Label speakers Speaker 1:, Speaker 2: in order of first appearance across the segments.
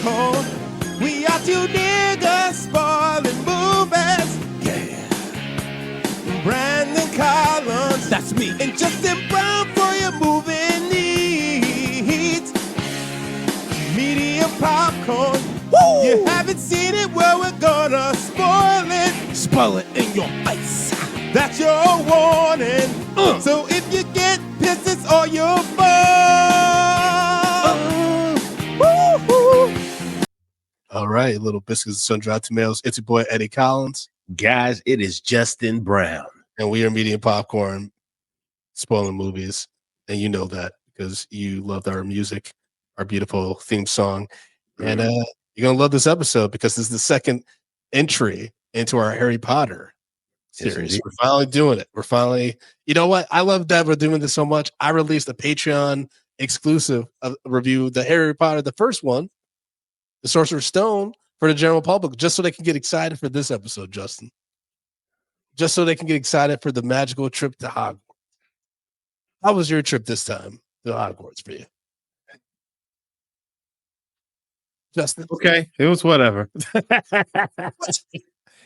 Speaker 1: popcorn. We are two niggas spoiling movies. Yeah. Brandon Collins, that's me, and Justin Brown for your movie needs. Medium popcorn. Woo! You haven't seen it, well, we're gonna spoil it. Spoil it in your face. That's your warning. So if you get pissed, it's all your fault. All right, Little Biscuits and Sun-Dried Tomatoes. It's your boy, Eddie Collins.
Speaker 2: Guys, it is Justin Brown.
Speaker 1: And we are Medium Popcorn, spoiling movies. And you know that because you loved our music, our beautiful theme song. And you're going to love this episode because this is the second entry into our Harry Potter series. Yes, we're finally doing it. We're finally, you know what? I love that we're doing this so much. I released a Patreon exclusive review, the Harry Potter, the first one, the Sorcerer's Stone, for the general public, just so they can get excited for this episode, Justin. Just so they can get excited for the magical trip to Hogwarts. How was your trip this time to Hogwarts for you? Justin?
Speaker 2: Okay, it was whatever.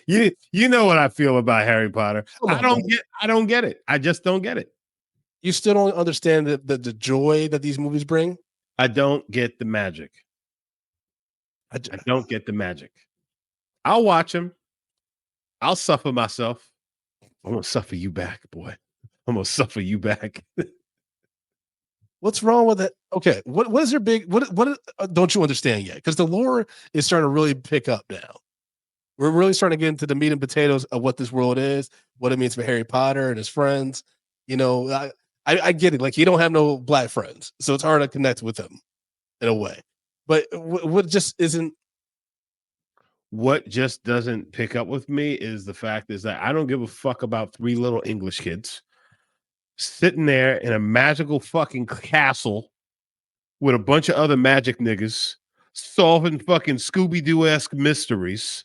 Speaker 2: You know what I feel about Harry Potter. I don't get it. I just don't get it.
Speaker 1: You still don't understand the joy that these movies bring?
Speaker 2: I don't get the magic. I don't get the magic. I'll watch them. I'll suffer myself. I'm gonna suffer you back, boy. I'm gonna suffer you back.
Speaker 1: What's wrong with it? Okay, what is your big what don't you understand yet? Because the lore is starting to really pick up now. We're really starting to get into the meat and potatoes of what this world is, what it means for Harry Potter and his friends. You know, I get it. Like, you don't have no black friends, so it's hard to connect with them in a way. But what just isn't.
Speaker 2: What just doesn't pick up with me is the fact is that I don't give a fuck about three little English kids sitting there in a magical fucking castle with a bunch of other magic niggas solving fucking Scooby-Doo-esque mysteries.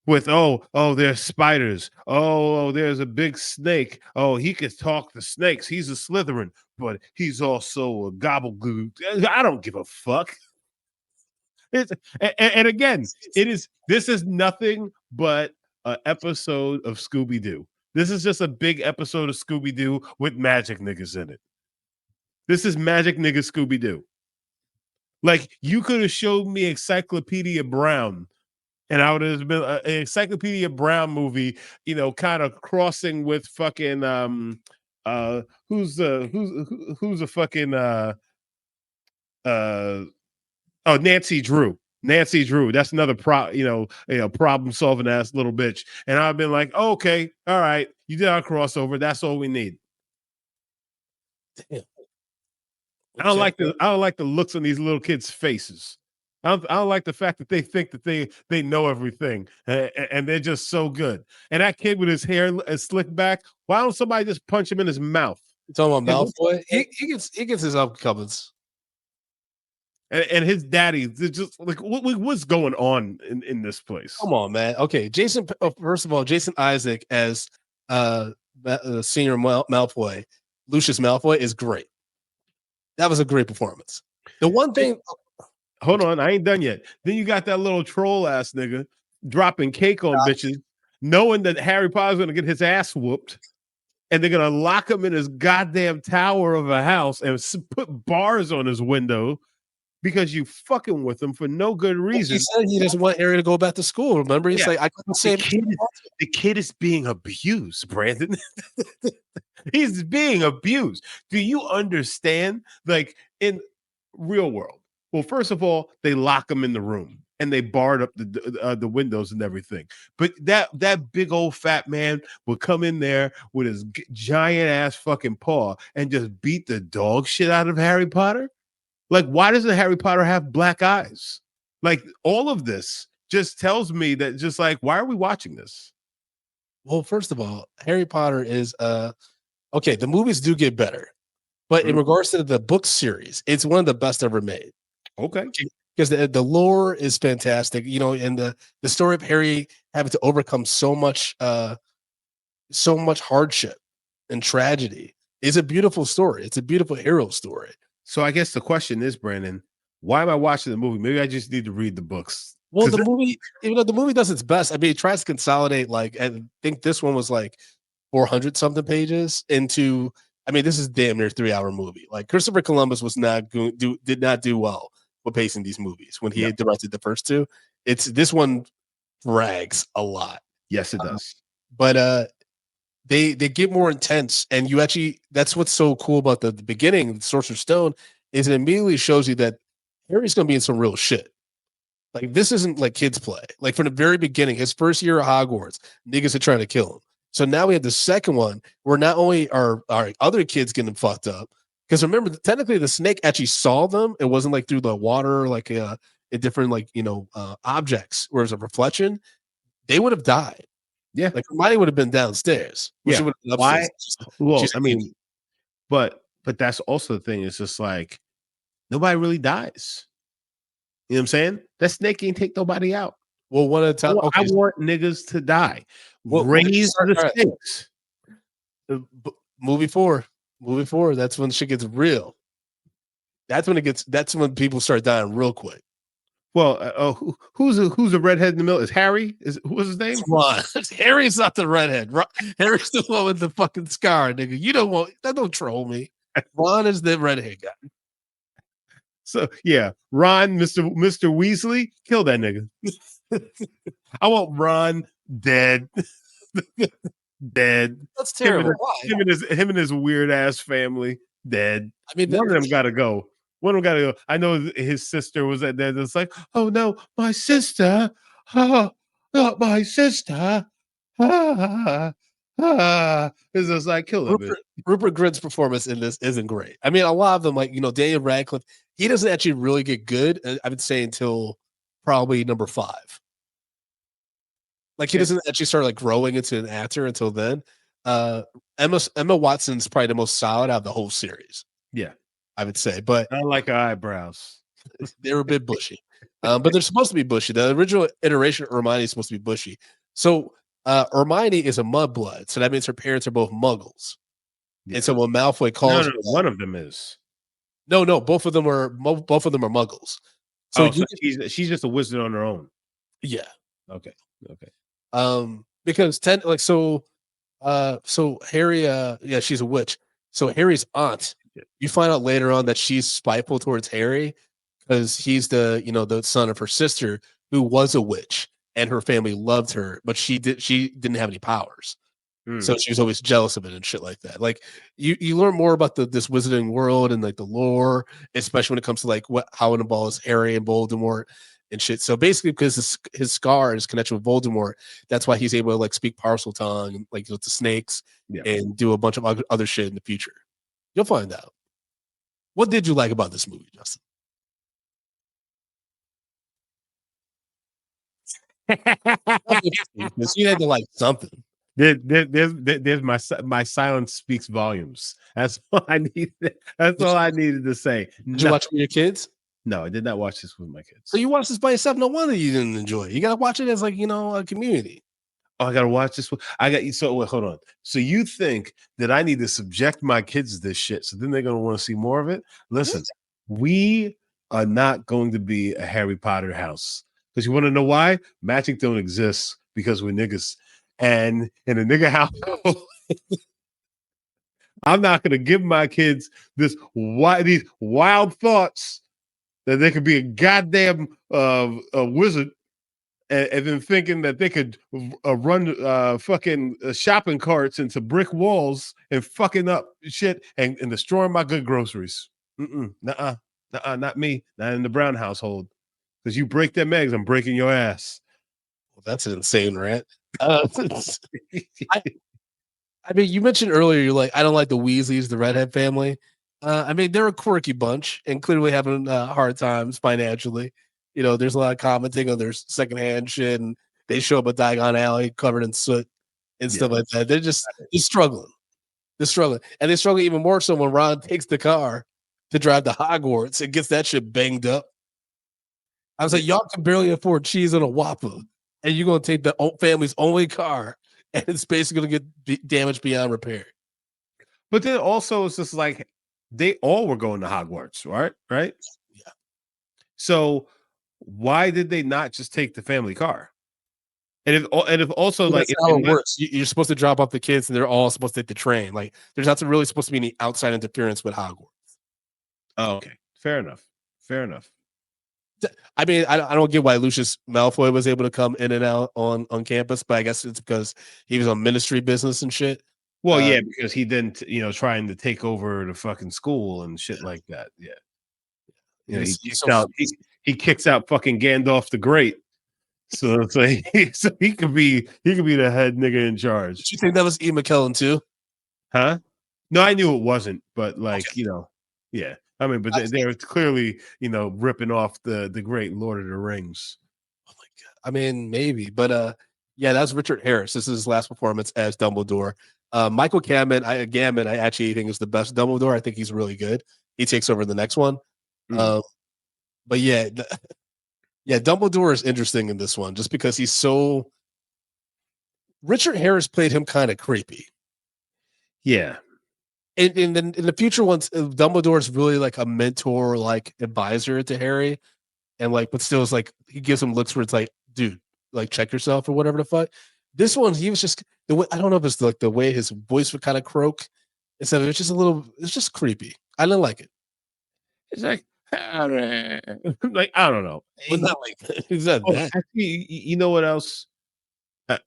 Speaker 2: With there's spiders. Oh, there's a big snake. Oh, he could talk to snakes. He's a Slytherin, but he's also a gobbledygook. I don't give a fuck. And again, this is nothing but an episode of Scooby-Doo. This is just a big episode of Scooby-Doo with magic niggas in it. This is magic nigga Scooby-Doo. Like, you could have showed me Encyclopedia Brown. And I would have been an Encyclopedia Brown movie, you know, kind of crossing with fucking who's the fucking Nancy Drew. Nancy Drew. That's another problem solving ass little bitch. And I've been like, okay, all right, you did our crossover. That's all we need. Damn. I don't like the looks on these little kids' faces. I don't like the fact that they think that they know everything and they're just so good. And that kid with his hair slicked back, why don't somebody just punch him in his mouth?
Speaker 1: You talking about Malfoy? He gets his upcomings.
Speaker 2: And his daddy, just like what's going on in this place?
Speaker 1: Come on, man. Okay, first of all, Jason Isaac as senior Malfoy, Lucius Malfoy, is great. That was a great performance. The one thing.
Speaker 2: Hold on, I ain't done yet. Then you got that little troll ass nigga dropping cake on bitches, knowing that Harry Potter's gonna get his ass whooped, and they're gonna lock him in his goddamn tower of a house and put bars on his window because you fucking with him for no good reason.
Speaker 1: He said he doesn't want Harry to go back to school. Remember, he's like, I couldn't save
Speaker 2: the kid is being abused, Brandon. He's being abused. Do you understand? Like, in real world. Well, first of all, they lock him in the room and they barred up the windows and everything. But that big old fat man would come in there with his giant ass fucking paw and just beat the dog shit out of Harry Potter. Like, why doesn't Harry Potter have black eyes? Like, all of this just tells me that, just like, why are we watching this?
Speaker 1: Well, first of all, Harry Potter is okay. The movies do get better, but in regards to the book series, it's one of the best ever made.
Speaker 2: Okay.
Speaker 1: Because the lore is fantastic, you know, and the story of Harry having to overcome so much hardship and tragedy is a beautiful story. It's a beautiful hero story.
Speaker 2: So I guess the question is, Brandon, why am I watching the movie? Maybe I just need to read the books.
Speaker 1: Well, the movie, even though the movie does its best, I mean, it tries to consolidate. Like, I think this one was like 400 something pages into. I mean, this is damn near 3 hour movie. Like Christopher Columbus was not did not do well with pacing these movies when he
Speaker 2: Yeah.
Speaker 1: had directed the first two. It's this one drags a lot.
Speaker 2: Yes, it does.
Speaker 1: But they get more intense, and you actually that's what's so cool about the beginning, Sorcerer's Stone, is it immediately shows you that Harry's gonna be in some real shit. Like this isn't like kids play. Like from the very beginning, his first year at Hogwarts, niggas are trying to kill him. So now we have the second one where not only are our other kids getting fucked up, because remember, technically the snake actually saw them. It wasn't like through the water, like a different like objects, whereas a reflection, they would have died.
Speaker 2: Yeah.
Speaker 1: Like Hermione would have been downstairs.
Speaker 2: Yeah.
Speaker 1: She would have been
Speaker 2: Why?
Speaker 1: upstairs.
Speaker 2: Well, I mean, but that's also the thing. It's just like nobody really dies. You know what I'm saying? That snake ain't take nobody out.
Speaker 1: Well, one at a time.
Speaker 2: I want niggas to die.
Speaker 1: Well,
Speaker 2: Raise the stakes.
Speaker 1: Movie four. That's when shit gets real. That's when people start dying real quick.
Speaker 2: Well, who's a redhead in the middle? Is Harry? What's his name?
Speaker 1: Ron. Harry's not the redhead. Harry's the one with the fucking scar, nigga. You don't troll me. Ron is the redhead guy.
Speaker 2: So yeah, Ron, Mr. Weasley, kill that nigga. I want Ron dead. Dead.
Speaker 1: That's terrible.
Speaker 2: Him and his weird ass family dead.
Speaker 1: I mean,
Speaker 2: one of them gotta go. I know his sister was at there. It's like, oh no, my sister. Oh, not my sister. It's just like kill him.
Speaker 1: Rupert Grint's performance in this isn't great. I mean, a lot of them, like Daniel Radcliffe, he doesn't actually really get good. I would say until probably number 5. Like he doesn't actually start like growing into an actor until then. Emma Watson's probably the most solid out of the whole series.
Speaker 2: Yeah,
Speaker 1: I would say, but
Speaker 2: I like her eyebrows.
Speaker 1: They were a bit bushy, but they're supposed to be bushy. The original iteration of Hermione is supposed to be bushy. So Hermione is a mudblood, so that means her parents are both Muggles. Yeah. And so when Malfoy calls,
Speaker 2: one of them is.
Speaker 1: No, both of them are Muggles.
Speaker 2: So she's just a wizard on her own.
Speaker 1: Yeah.
Speaker 2: Okay.
Speaker 1: Because so Harry, she's a witch. So Harry's aunt, you find out later on that she's spiteful towards Harry because he's the son of her sister who was a witch and her family loved her, but she didn't have any powers. So she was always jealous of it and shit like that. Like you learn more about this wizarding world and like the lore, especially when it comes to like how it involves Harry and Voldemort and shit. So basically, because his scar and his connection with Voldemort, that's why he's able to like speak Parseltongue and like with the snakes and do a bunch of other shit in the future. You'll find out. What did you like about this movie, Justin? You had to like something.
Speaker 2: There's my silence speaks volumes. That's all I need. That's all I needed to say.
Speaker 1: Did you watch with your kids?
Speaker 2: No, I did not watch this with my kids.
Speaker 1: So you watched this by yourself? No wonder you didn't enjoy it. You gotta watch it as like a community.
Speaker 2: Oh, I gotta watch this one. Hold on. So you think that I need to subject my kids to this shit? So then they're gonna want to see more of it? Listen, we are not going to be a Harry Potter house because you want to know why? Magic don't exist because we're niggas. And in a nigga household, I'm not going to give my kids these wild thoughts that they could be a goddamn wizard and then thinking that they could run fucking shopping carts into brick walls and fucking up shit and destroying my good groceries. Nuh-uh, not me. Not in the Brown household. Because you break them eggs, I'm breaking your ass.
Speaker 1: Well, that's an insane rant. I mean, you mentioned earlier, you're like, I don't like the Weasleys, the redhead family. I mean, they're a quirky bunch and clearly having hard times financially. There's a lot of commenting on their secondhand shit, and they show up at Diagon Alley covered in soot and stuff like that. They're struggling. They're struggling. And they struggle even more so when Ron takes the car to drive to Hogwarts and gets that shit banged up. I was like, y'all can barely afford cheese on a Whopper. And you're going to take the family's only car, and it's basically going to get damaged beyond repair.
Speaker 2: But then also, it's just like they all were going to Hogwarts, right?
Speaker 1: Yeah.
Speaker 2: So why did they not just take the family car? And if also
Speaker 1: Well,
Speaker 2: like
Speaker 1: that's
Speaker 2: if
Speaker 1: not how
Speaker 2: they're
Speaker 1: it
Speaker 2: not
Speaker 1: works. You're supposed to drop off the kids, and they're all supposed to take the train. Like, there's not really supposed to be any outside interference with Hogwarts.
Speaker 2: oh, okay, fair enough. Fair enough.
Speaker 1: I mean, I don't get why Lucius Malfoy was able to come in and out on campus, but I guess it's because he was on ministry business and shit.
Speaker 2: Well,
Speaker 1: Uh,
Speaker 2: yeah, because he didn't, trying to take over the fucking school and shit like that. Yeah.
Speaker 1: he's so
Speaker 2: He kicks out fucking Gandalf the Great. So it's like so he could be the head nigga in
Speaker 1: Did
Speaker 2: charge.
Speaker 1: you think that was Ian McKellen too?
Speaker 2: Huh? No, I knew it wasn't, but
Speaker 1: Okay.
Speaker 2: yeah. I mean, but they're clearly, ripping off the great Lord of the Rings.
Speaker 1: Oh my god. I mean, maybe, but yeah, that's Richard Harris. This is his last performance as Dumbledore. Michael Gambon, I actually think is the best Dumbledore. I think he's really good. He takes over the next one.
Speaker 2: Mm.
Speaker 1: Um, but yeah, yeah, Dumbledore is interesting in this one just because he's so. Richard Harris played him kind of creepy.
Speaker 2: Yeah.
Speaker 1: In the future ones, Dumbledore is really like a mentor, like advisor to Harry, and like, but still is like he gives him looks where it's like, dude, like check yourself or whatever the fuck. This one, he was just the way I don't know if it's like the way his voice would kind of croak. Instead of it's just a little, it's just creepy. I didn't like it.
Speaker 2: It's like, like I don't know.
Speaker 1: But not like it's not
Speaker 2: Oh,
Speaker 1: that.
Speaker 2: actually, you know what else?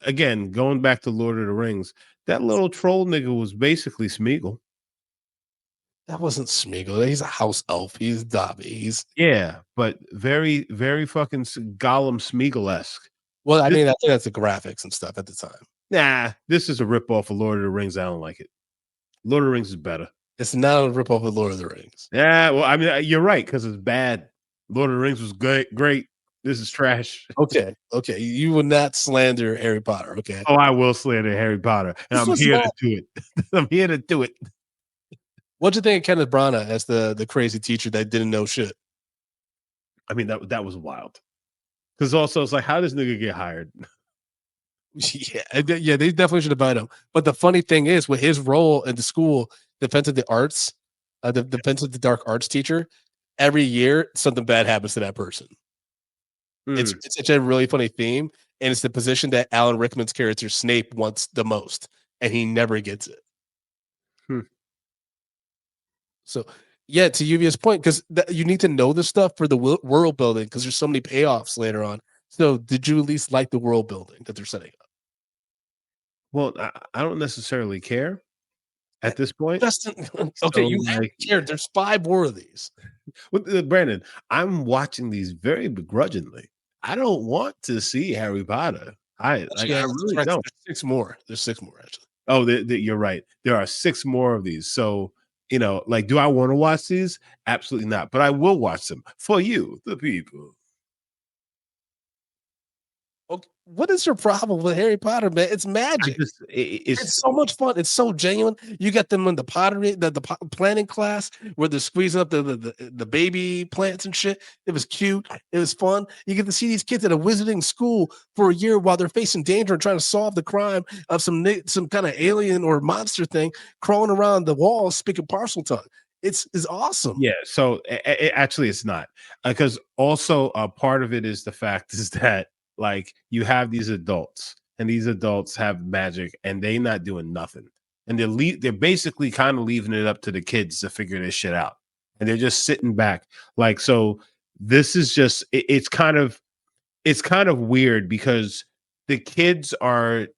Speaker 2: Again, going back to Lord of the Rings, that little troll nigga was basically Smeagol.
Speaker 1: That wasn't Smeagol. He's a house elf. He's Dobby. He's
Speaker 2: Yeah, but very, very fucking Gollum Smeagol-esque.
Speaker 1: well, I
Speaker 2: This,
Speaker 1: mean, I think that's the graphics and stuff at the time.
Speaker 2: this is a ripoff of Lord of the Rings. I don't like it. Lord of the Rings is better.
Speaker 1: It's not a ripoff of Lord of the Rings.
Speaker 2: Yeah, well, I mean, you're right because it's bad. Lord of the Rings was great. Great. This is trash.
Speaker 1: Okay, okay. You will not slander Harry Potter. Okay,
Speaker 2: Oh, I will slander Harry Potter, and
Speaker 1: this
Speaker 2: I'm
Speaker 1: was
Speaker 2: here
Speaker 1: not.
Speaker 2: to do it. I'm here to do it.
Speaker 1: What'd you think of Kenneth Branagh as the crazy teacher that didn't know shit?
Speaker 2: I mean, that was wild. Because also, it's like, how does nigga get hired?
Speaker 1: Yeah, yeah, they definitely should have bought him. But the funny thing is, with his role in the school, Defense of the Arts, the Defense of the Dark Arts teacher, every year something bad happens to that person.
Speaker 2: Mm.
Speaker 1: It's such a really funny theme, and it's the position that Alan Rickman's character Snape wants the most, and he never gets it.
Speaker 2: Hmm.
Speaker 1: So, yeah, to Yuvia's point, because you need to know this stuff for the world building, because there's so many payoffs later on. So, did you at least like the world building that they're setting up?
Speaker 2: Well, I don't necessarily care at this point.
Speaker 1: Justin, okay,
Speaker 2: So,
Speaker 1: you have
Speaker 2: like,
Speaker 1: to care. There's 5 more of these.
Speaker 2: Brandon, I'm watching these very begrudgingly. I don't want to see Harry Potter.
Speaker 1: Actually, yeah,
Speaker 2: I
Speaker 1: that's
Speaker 2: really
Speaker 1: correct.
Speaker 2: don't.
Speaker 1: There's 6 more. There's 6 more, actually.
Speaker 2: Oh, you're right. There are 6 more of these. So, like, do I want to watch these? Absolutely not. But I will watch them for you, the people.
Speaker 1: Okay, what is your problem with Harry Potter, man? It's
Speaker 2: I
Speaker 1: magic.
Speaker 2: just,
Speaker 1: It's so much fun. It's so genuine. You got them in the pottery, the planting class where they're squeezing up the baby plants and shit. It was cute. It was fun. You get to see these kids at a wizarding school for a year while they're facing danger and trying to solve the crime of some kind of alien or monster thing crawling around the walls speaking parcel tongue. It's awesome.
Speaker 2: yeah. So actually, it's not because also part of it is the fact is that like you have these adults and these adults have magic and they not doing nothing and they're basically kind of leaving it up to the kids to figure this shit out and they're just sitting back like so. This is just it's kind of weird because the kids are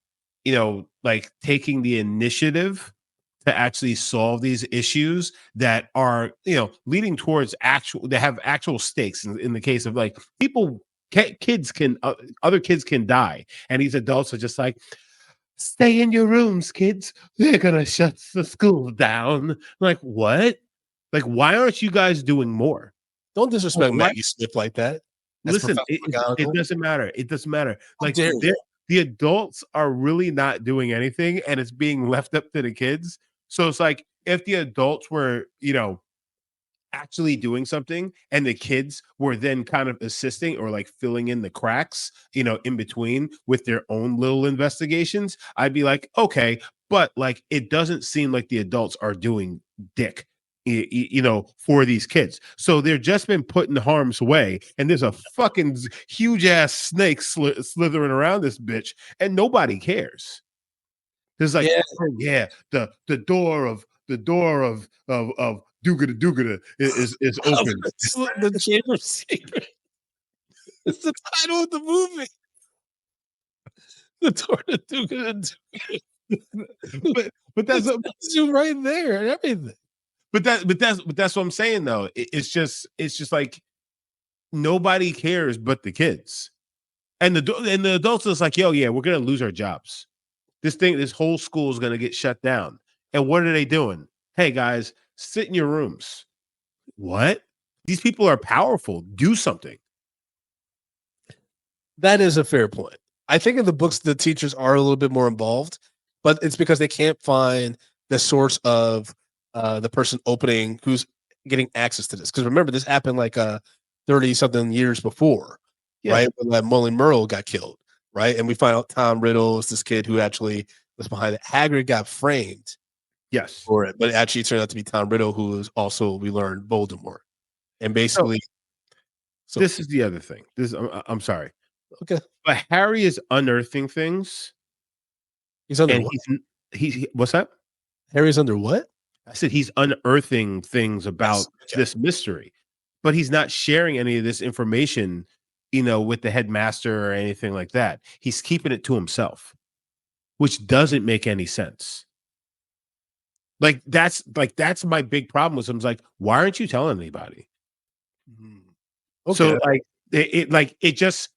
Speaker 2: like taking the initiative to actually solve these issues that are leading towards actual they have actual stakes in the case of like people kids can other kids can die and these adults are just like stay in your rooms kids they're gonna shut the school down like what like why aren't you guys doing more
Speaker 1: Don't
Speaker 2: like,
Speaker 1: disrespect
Speaker 2: why
Speaker 1: Maggie Smith like that. That's
Speaker 2: listen
Speaker 1: Professor
Speaker 2: it
Speaker 1: McGonagall.
Speaker 2: doesn't matter it doesn't matter
Speaker 1: How
Speaker 2: like
Speaker 1: dare you?
Speaker 2: the adults are really not doing anything and it's being left up to the kids so it's like if the adults were actually doing something and the kids were then kind of assisting or like filling in the cracks in between with their own little investigations I'd be like okay but like it doesn't seem like the adults are doing dick for these kids. So they're just been put in harm's way, and there's a fucking huge ass snake slithering around this bitch, and nobody cares. There's like,
Speaker 1: Yeah.
Speaker 2: oh yeah, the door of Doogada Doogada is open.
Speaker 1: The Chamber of Secret. It's the title of the movie. The door to Dugan.
Speaker 2: but that's
Speaker 1: You right there and everything.
Speaker 2: that's what I'm saying though. It's just like nobody cares but the kids. And the adults is like, yo, yeah, we're gonna lose our jobs. This whole school is gonna get shut down. And what are they doing? Hey guys, sit in your rooms. What? These people are powerful. Do something.
Speaker 1: That is a fair point. I think in the books the teachers are a little bit more involved, but it's because they can't find the source of the person opening who's getting access to this. Because remember, this happened like 30 something years before,
Speaker 2: Yeah.
Speaker 1: right? When that Mullen Merle got killed, right? And we find out Tom Riddle is this kid who actually was behind it. Hagrid got framed
Speaker 2: Yes.
Speaker 1: for it, but it actually turned out to be Tom Riddle, who is also, we learned, Voldemort. And basically, so
Speaker 2: This is the other thing. I'm sorry.
Speaker 1: okay,
Speaker 2: But Harry is unearthing things,
Speaker 1: he's under
Speaker 2: and
Speaker 1: what?
Speaker 2: he's what's that?
Speaker 1: Harry's under what?
Speaker 2: I said he's unearthing things about
Speaker 1: Yes, okay.
Speaker 2: this mystery, but he's not sharing any of this information, with the headmaster or anything like that. He's keeping it to himself, which doesn't make any sense. That's my big problem with him. It's like, why aren't you telling anybody?
Speaker 1: Mhm.
Speaker 2: So
Speaker 1: Okay.
Speaker 2: like it just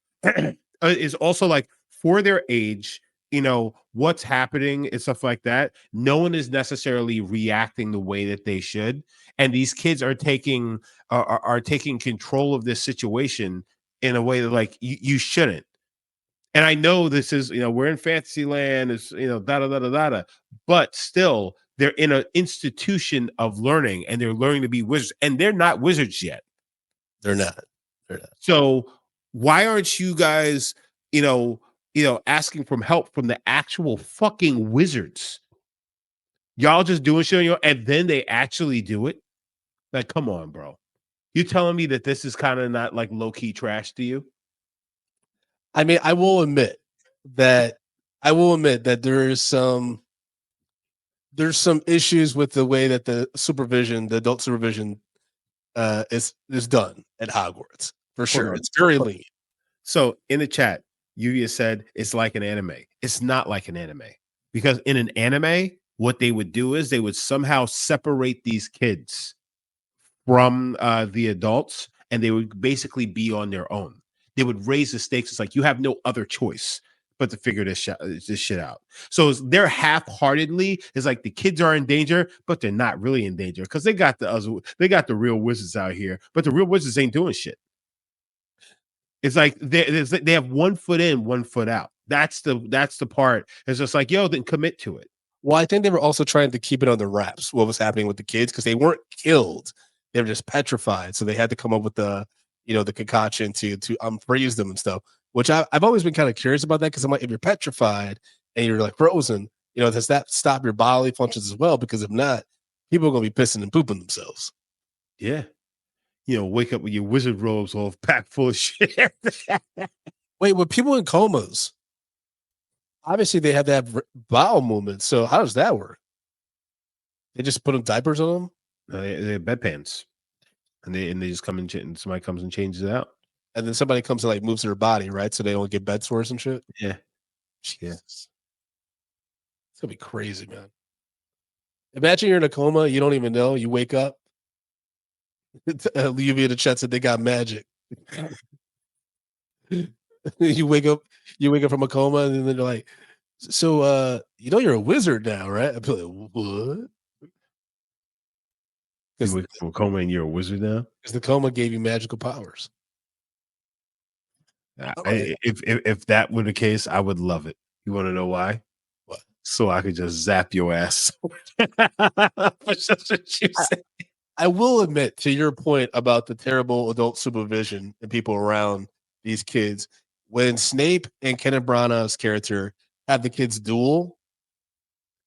Speaker 2: is also like for their age, what's happening and stuff like that. No one is necessarily reacting the way that they should, and these kids are taking control of this situation in a way that like you shouldn't. And I know this is we're in fantasy land, it's da da da da da, da, but still they're in an institution of learning and they're learning to be wizards, and they're not wizards yet.
Speaker 1: They're not. They're not.
Speaker 2: So why aren't you guys, asking for help from the actual fucking wizards? Y'all just doing shit on your, and then they actually do it. Like, come on, bro. You telling me that this is kind of not like low key trash to you?
Speaker 1: I mean, I will admit that there's some issues with the way that the adult supervision, is done at Hogwarts for
Speaker 2: Hold
Speaker 1: sure.
Speaker 2: on.
Speaker 1: It's very lean.
Speaker 2: So in the chat, Lluvia said it's like an anime. It's not like an anime because in an anime, what they would do is they would somehow separate these kids from the adults, and they would basically be on their own. They would raise the stakes. It's like you have no other choice but to figure this shit out. So they're half-heartedly is like the kids are in danger, but they're not really in danger because they got the real wizards out here, but the real wizards ain't doing shit. It's like they have 1 foot in, 1 foot out. That's the part. It's just like, yo, then commit to it.
Speaker 1: Well, I think they were also trying to keep it under wraps, what was happening with the kids, because they weren't killed. They were just petrified. So they had to come up with the concoction to unfreeze them and stuff, which I've always been kind of curious about that, because I'm like, if you're petrified and you're like frozen, does that stop your bodily functions as well? Because if not, people are going to be pissing and pooping themselves.
Speaker 2: Yeah. Wake up with your wizard robes all packed full of shit.
Speaker 1: Wait, with people in comas, obviously they have to have bowel movements. So how does that work? They just put them diapers on them?
Speaker 2: They have bedpans. And they just come and somebody comes and changes it out.
Speaker 1: And then somebody comes and like moves their body, right? So they don't get bed sores and shit.
Speaker 2: Yeah.
Speaker 1: Jesus. Yeah. It's gonna be crazy, man. Imagine you're in a coma, you don't even know, you wake up. Lluvia the chat said they got magic. you wake up from a coma, and then they're like, so you're a wizard now, right? I'd be like, what?
Speaker 2: You wake up from a coma and you're a wizard now?
Speaker 1: Because the coma gave you magical powers.
Speaker 2: If that were the case, I would love it. You want to know why?
Speaker 1: What?
Speaker 2: So I could just zap your ass.
Speaker 1: I will admit, to your point about the terrible adult supervision and people around these kids, when Snape and Kenneth Branagh's character have the kids duel,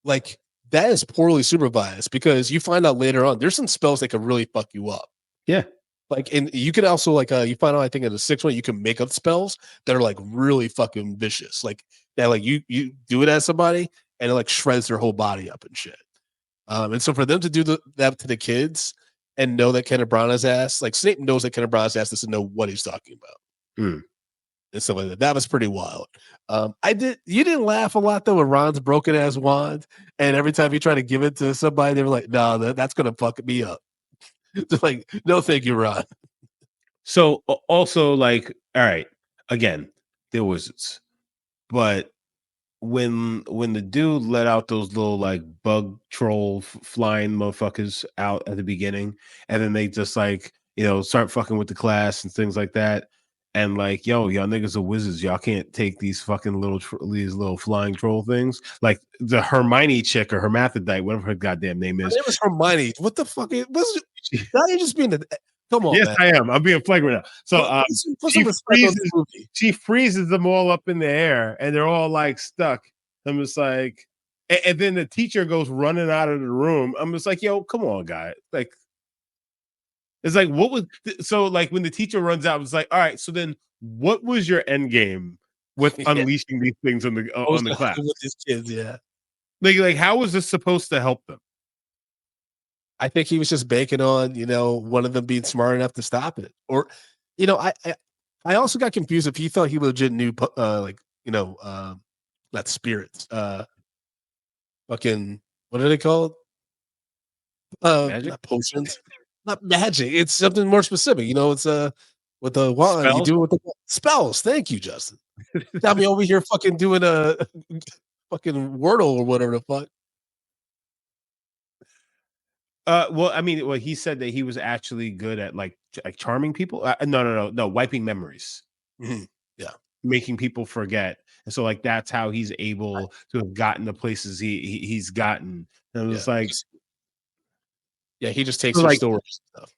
Speaker 1: like that is poorly supervised because you find out later on there's some spells that can really fuck you up.
Speaker 2: Yeah.
Speaker 1: Like, and you can also like you find out I think in the sixth one you can make up spells that are like really fucking vicious. Like that, like you do it as somebody and it like shreds their whole body up and shit. And so for them to do that to the kids and know that Kenneth Branagh's ass, like Snape knows that Kenneth Branagh's ass doesn't know what he's talking about
Speaker 2: Mm.
Speaker 1: and stuff like that. That was pretty wild. You didn't laugh a lot though with Ron's broken ass wand, and every time you try to give it to somebody, they were like, "No, that's gonna fuck me up." They're like, "No, thank you, Ron."
Speaker 2: So also like, all right, again, they're wizards, but when the dude let out those little like bug troll flying motherfuckers out at the beginning, and then they just like start fucking with the class and things like that, and like y'all niggas are wizards, y'all can't take these fucking these little flying troll things. Like the Hermione chick or Hermaphrodite, whatever her goddamn name
Speaker 1: Her
Speaker 2: is.
Speaker 1: name is Hermione. What the fuck? Now you're just being come on,
Speaker 2: Yes,
Speaker 1: man.
Speaker 2: I am. I'm being flagrant now. So
Speaker 1: Put some respect on the movie.
Speaker 2: she freezes them all up in the air, and they're all like stuck. I'm just like, and then the teacher goes running out of the room. I'm just like, yo, come on, guy. Like, it's like, what was so like when the teacher runs out? It's like, all right, so then what was your end game with
Speaker 1: Yeah,
Speaker 2: unleashing these things on the class?
Speaker 1: with these kids, yeah.
Speaker 2: Like how was this supposed to help them?
Speaker 1: I think he was just banking on, one of them being smart enough to stop it. Or, I also got confused if he thought he legit knew, like, not spirits, fucking, what are they called?
Speaker 2: Magic
Speaker 1: Not potions, not magic. It's something more specific. It's with the wand. You
Speaker 2: spells.
Speaker 1: do it with the spells. Thank you, Justin. Got me over here fucking doing a fucking Wordle or whatever the fuck.
Speaker 2: Well, I mean, well, he said that he was actually good at like charming people. No, wiping memories,
Speaker 1: Mhm. Yeah.
Speaker 2: making people forget, and so like that's how he's able to have gotten the places he's gotten. And it was
Speaker 1: Yeah.
Speaker 2: like,
Speaker 1: Yeah, he just takes
Speaker 2: so
Speaker 1: their
Speaker 2: like,
Speaker 1: stories and stuff.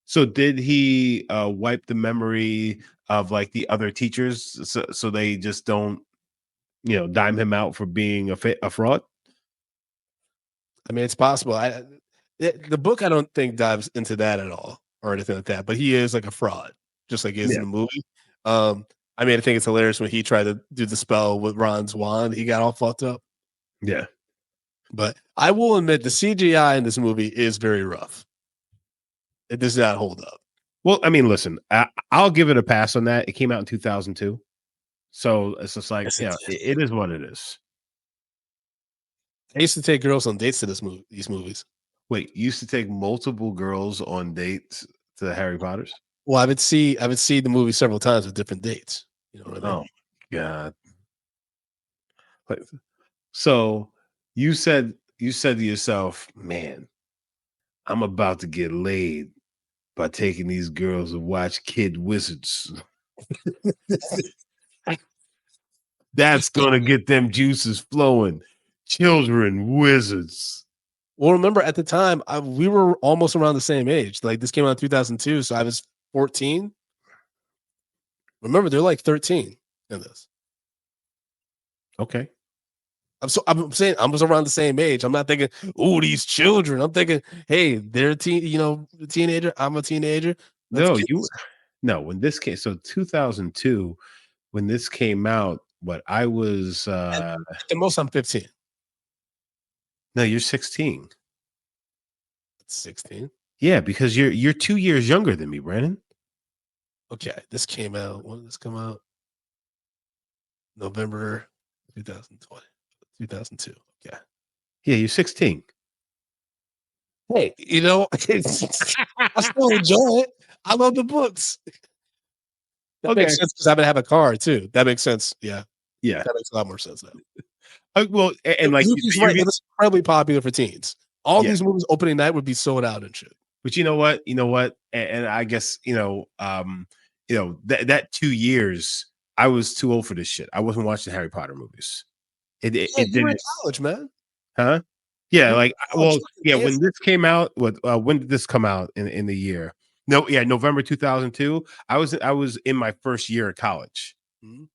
Speaker 2: so did he wipe the memory of like the other teachers so they just don't dime him out for being a fraud?
Speaker 1: I mean, it's possible. The book I don't think dives into that at all or anything like that, but he is like a fraud, just like he is in
Speaker 2: Yeah,
Speaker 1: the movie. I mean, I think it's hilarious when he tried to do the spell with Ron's wand, he got all fucked up.
Speaker 2: yeah.
Speaker 1: But I will admit the CGI in this movie is very rough. It does not hold up.
Speaker 2: Well, I mean, listen, I'll give it a pass on that. It came out in 2002, so it's just like
Speaker 1: Yes, it did.
Speaker 2: it is what it is.
Speaker 1: I used to take girls on dates to these movies.
Speaker 2: Wait, you used to take multiple girls on dates to Harry Potter's?
Speaker 1: Well, I would see the movie several times with different dates. You know what I mean?
Speaker 2: Oh god. Like, so you said to yourself, man, I'm about to get laid by taking these girls to watch Kid Wizards. That's gonna get them juices flowing. Children wizards.
Speaker 1: Well, remember at the time we were almost around the same age. Like this came out in 2002, so I was 14. Remember, they're like 13 in this.
Speaker 2: Okay.
Speaker 1: I'm saying I was around the same age. I'm not thinking, oh, these children. I'm thinking, hey, they're a teenager. I'm a teenager. Let's
Speaker 2: No,
Speaker 1: get this.
Speaker 2: no, when this came, so 2002, when this came out, what I was
Speaker 1: At the most, I'm 15.
Speaker 2: no, you're 16.
Speaker 1: 16.
Speaker 2: Yeah, because you're 2 years younger than me, Brandon.
Speaker 1: Okay, this came out. When did this come out? November 2020, 2002. Okay.
Speaker 2: Yeah, you're 16.
Speaker 1: Hey, I still enjoy it. I love the books. That
Speaker 2: Okay.
Speaker 1: makes sense because I happen to have a car too. That makes sense. Yeah,
Speaker 2: Yeah.
Speaker 1: that makes a lot more sense now.
Speaker 2: Well, and like
Speaker 1: He's right. It was incredibly popular for teens. All
Speaker 2: yeah,
Speaker 1: these movies opening night would be sold out and shit.
Speaker 2: but you know what? And I guess that 2 years, I was too old for this shit. I wasn't watching Harry Potter movies.
Speaker 1: Yeah,
Speaker 2: It
Speaker 1: you were in
Speaker 2: didn't,
Speaker 1: college, man.
Speaker 2: huh? Yeah,
Speaker 1: You were
Speaker 2: like
Speaker 1: in college.
Speaker 2: yeah.
Speaker 1: Yes.
Speaker 2: When this came out, when did this come out in the year? No, yeah, November 2002. I was in my first year of college.
Speaker 1: Mhm.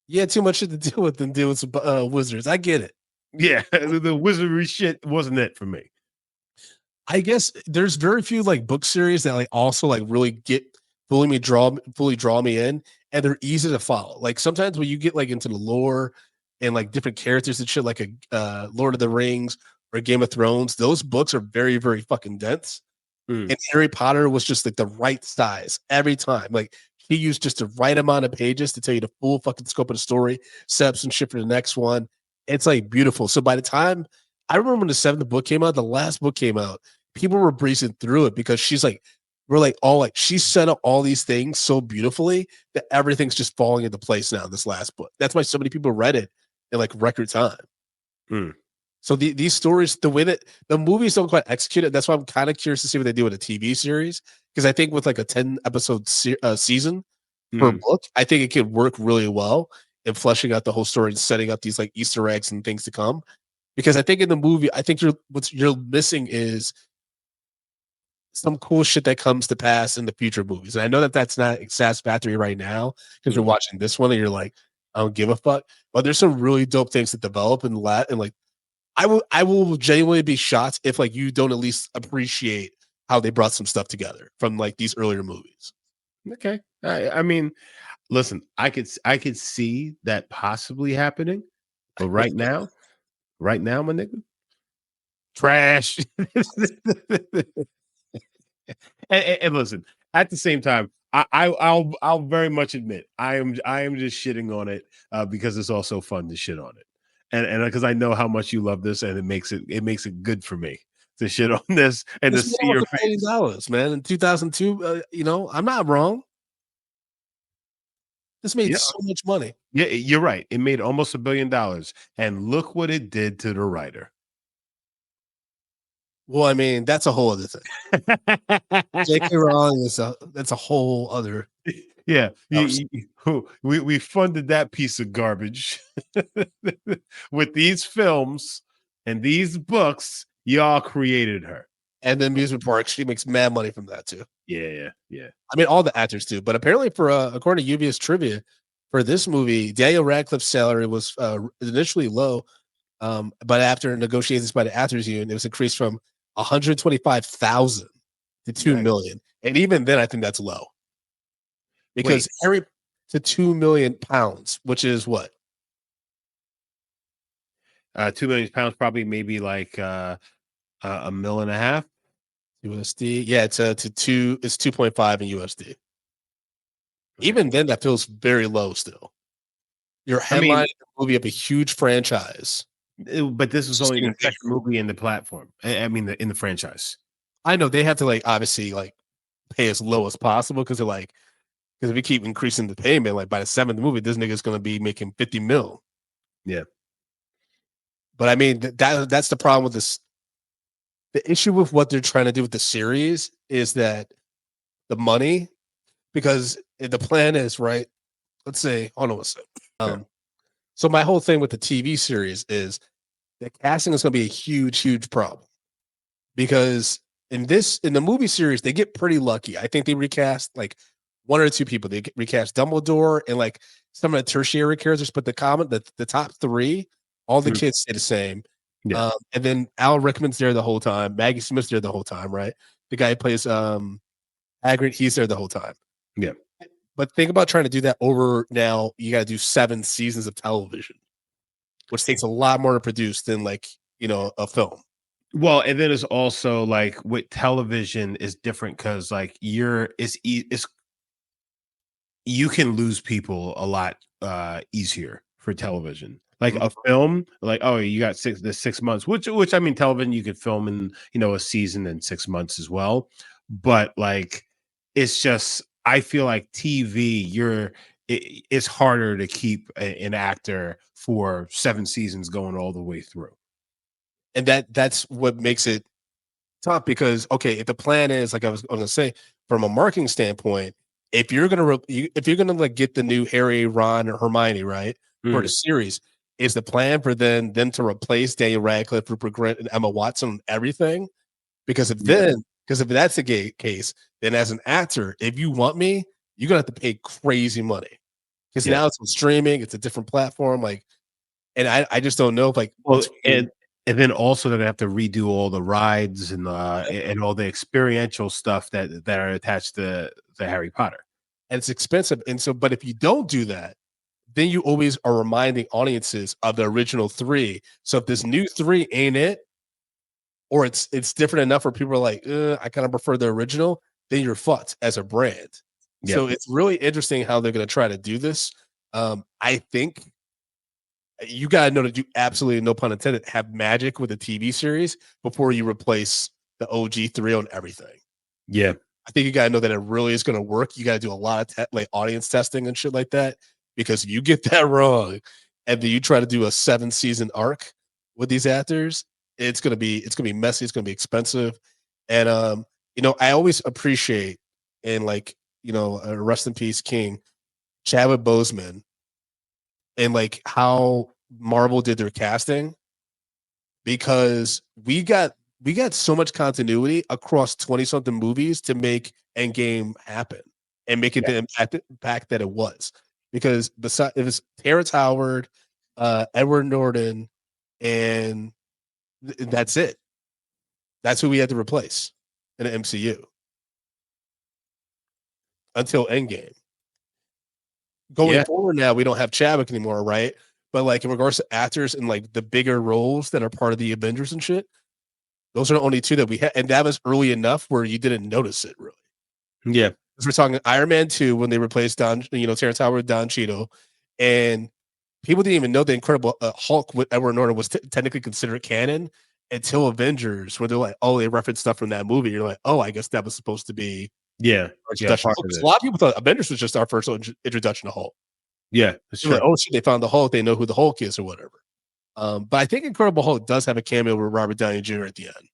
Speaker 1: You had too much shit to deal with than deal with some wizards. I get it.
Speaker 2: Yeah, the wizardry shit wasn't it for me.
Speaker 1: I guess there's very few like book series that like also like really get fully draw me in, and they're easy to follow. Like sometimes when you get like into the lore and like different characters and shit, like a Lord of the Rings or Game of Thrones, those books are very fucking dense.
Speaker 2: Mm.
Speaker 1: And Harry Potter was just like the right size every time. Like he used just the right amount of pages to tell you the full fucking scope of the story, set up some shit for the next one. It's like beautiful. So by the time I remember when the seventh book came out, the last book came out, people were breezing through it because she's like, we're like all like she set up all these things so beautifully that everything's just falling into place now in this last book. That's why so many people read it in like record time.
Speaker 2: Mm.
Speaker 1: So these stories, the way that the movies don't quite execute it, that's why I'm kind of curious to see what they do with a TV series. Because I think with like a 10 episode season per
Speaker 2: Mm.
Speaker 1: book, I think it could work really well in fleshing out the whole story and setting up these like Easter eggs and things to come. Because I think in the movie, I think you're missing is some cool shit that comes to pass in the future movies. And I know that that's not satisfactory right now because you're
Speaker 2: Mm.
Speaker 1: watching this one and you're like, I don't give a fuck. But there's some really dope things that develop and like I will genuinely be shocked if like you don't at least appreciate how they brought some stuff together from like these earlier movies.
Speaker 2: Okay. I mean, listen, I could see that possibly happening, but right now, my nigga, trash. And listen, at the same time, I'll very much admit I am just shitting on it because it's also fun to shit on it, and because I know how much you love this, and it makes it good for me to shit on this and to
Speaker 1: This made
Speaker 2: see
Speaker 1: almost
Speaker 2: your
Speaker 1: $1 billion,
Speaker 2: face.
Speaker 1: man, in 2002. I'm not wrong. This made
Speaker 2: Yeah,
Speaker 1: so much money.
Speaker 2: yeah, you're right. It made almost $1 billion, and look what it did to the writer.
Speaker 1: Well, I mean, that's a whole other thing. J.K. Rowling is that's a whole other
Speaker 2: Yeah,
Speaker 1: conversation.
Speaker 2: we funded that piece of garbage with these films and these books. Y'all created her.
Speaker 1: And the amusement park, she makes mad money from that too.
Speaker 2: Yeah, yeah.
Speaker 1: I mean, all the actors do, but apparently, for according to UBS trivia, for this movie, Daniel Radcliffe's salary was initially low, but after negotiations by the actors union, it was increased from 125,000 to two
Speaker 2: Nice.
Speaker 1: million, and even then, I think that's low
Speaker 2: Wait,
Speaker 1: because Harry to £2 million, which is what
Speaker 2: £2 million, probably maybe like a mil and a half.
Speaker 1: USD? Yeah, it's to two. It's 2.5 in USD.
Speaker 2: Okay.
Speaker 1: Even then, that feels very low still. You're
Speaker 2: I mean,
Speaker 1: headlining a movie of a huge franchise.
Speaker 2: but this was
Speaker 1: Just
Speaker 2: only the
Speaker 1: getting bigger.
Speaker 2: second movie in the platform. I mean, in the franchise.
Speaker 1: I know they have to like obviously like pay as low as possible because they're like because if we keep increasing the payment, like by the seventh movie, this nigga's gonna be making 50 mil.
Speaker 2: Yeah.
Speaker 1: But I mean that's the problem with this. The issue with what they're trying to do with the series is that the money, because if the plan is right. Let's say, hold on a second.
Speaker 2: Sure.
Speaker 1: So my whole thing with the TV series is the casting is going to be a huge problem because in the movie series they get pretty lucky. I think they recast like one or two people. They recast Dumbledore and like some of the tertiary characters, but the top three, all the
Speaker 2: Mm.
Speaker 1: kids stay the same.
Speaker 2: Yeah.
Speaker 1: And then Al Rickman's there the whole time. Maggie Smith's there the whole time, right? The guy who plays Hagrid, he's there the whole time.
Speaker 2: Yeah.
Speaker 1: But think about trying to do that over now. You got to do 7 seasons of television, which takes a lot more to produce than like, a film.
Speaker 2: Well, and then it's also like with television is different because like it's you can lose people a lot easier for television. Like
Speaker 1: Mhm.
Speaker 2: a film, like oh, you got 6 months, which I mean, television you could film in a season in 6 months as well. But like, it's just I feel like TV, it's harder to keep an actor for 7 seasons going all the way through.
Speaker 1: And that's what makes it tough because okay, if the plan is like I was going to say from a marketing standpoint, if you're gonna like get the new Harry, Ron, or Hermione right for the
Speaker 2: Mm,
Speaker 1: series, is the plan for them to replace Daniel Radcliffe, Rupert Grint, and Emma Watson on everything?
Speaker 2: yeah,
Speaker 1: Because if that's the case, then as an actor, if you want me, you're gonna have to pay crazy money because
Speaker 2: yeah.
Speaker 1: now it's on streaming, it's a different platform, like, and I just don't know if like
Speaker 2: Well,
Speaker 1: between
Speaker 2: and then also they're gonna have to redo all the rides and all the experiential stuff that are attached to Harry Potter.
Speaker 1: and it's expensive. And so, but if you don't do that, then you always are reminding audiences of the original three. So if this new three ain't it, or it's different enough where people are like, I kind of prefer the original, then you're fucked as a brand.
Speaker 2: Yep.
Speaker 1: So it's really interesting how they're going to try to do this. I think you got to know that you absolutely, no pun intended, have magic with a TV series before you replace the OG3 on everything.
Speaker 2: Yeah.
Speaker 1: I think you got to know that it really is going to work. You got to do a lot of like audience testing and shit like that, because if you get that wrong and then you try to do a 7-season arc with these actors, it's gonna be messy. It's gonna be expensive, and I always appreciate, and like rest in peace, King Chadwick Boseman, and like how Marvel did their casting, because we got so much continuity across 20 something movies to make Endgame happen and make it
Speaker 2: Yeah.
Speaker 1: the impact that it was. Because besides, it was Terrence Howard, Edward Norton, and that's it. That's who we had to replace in the MCU until Endgame. Going
Speaker 2: Yeah.
Speaker 1: forward now, we don't have Chadwick anymore, right? But like in regards to actors and like the bigger roles that are part of the Avengers and shit, those are the only two that we had, and that was early enough where you didn't notice it really.
Speaker 2: Yeah.
Speaker 1: Because we're talking Iron Man 2 when they replaced Terrence Howard with Don Cheadle, and people didn't even know the Incredible Hulk with Edward Norton was technically considered canon until Avengers, where they're like, oh, they referenced stuff from that movie. You're like, oh, I guess that was supposed to be
Speaker 2: Yeah.
Speaker 1: our
Speaker 2: Yeah.
Speaker 1: introduction.
Speaker 2: Part of
Speaker 1: Because a
Speaker 2: it.
Speaker 1: lot of people thought Avengers was just our first introduction to Hulk.
Speaker 2: Yeah. That's
Speaker 1: They're like,
Speaker 2: true.
Speaker 1: oh shit, they found the Hulk. They know who the Hulk is or whatever. But I think Incredible Hulk does have a cameo with Robert Downey Jr. at the end.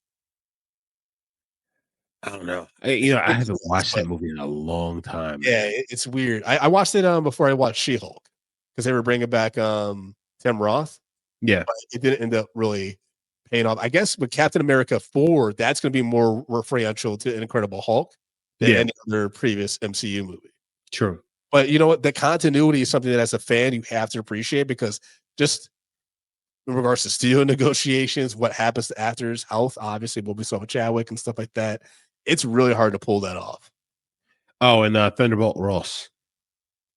Speaker 2: I don't know. I
Speaker 1: It
Speaker 2: haven't
Speaker 1: does,
Speaker 2: watched that
Speaker 1: but
Speaker 2: movie in a long time,
Speaker 1: yeah,
Speaker 2: man.
Speaker 1: it's weird. I watched it before I watched She Hulk because they were bringing back Tim Roth.
Speaker 2: Yeah.
Speaker 1: But it didn't end up really paying off. I guess with Captain America 4, that's going to be more referential to Incredible Hulk than
Speaker 2: Yeah.
Speaker 1: any other previous MCU movie.
Speaker 2: True.
Speaker 1: But you know what? The continuity is something that as a fan you have to appreciate, because just in regards to studio negotiations, what happens to actors' health, obviously what we saw with Chadwick and stuff like that, it's really hard to pull that off.
Speaker 2: Oh, and Thunderbolt Ross.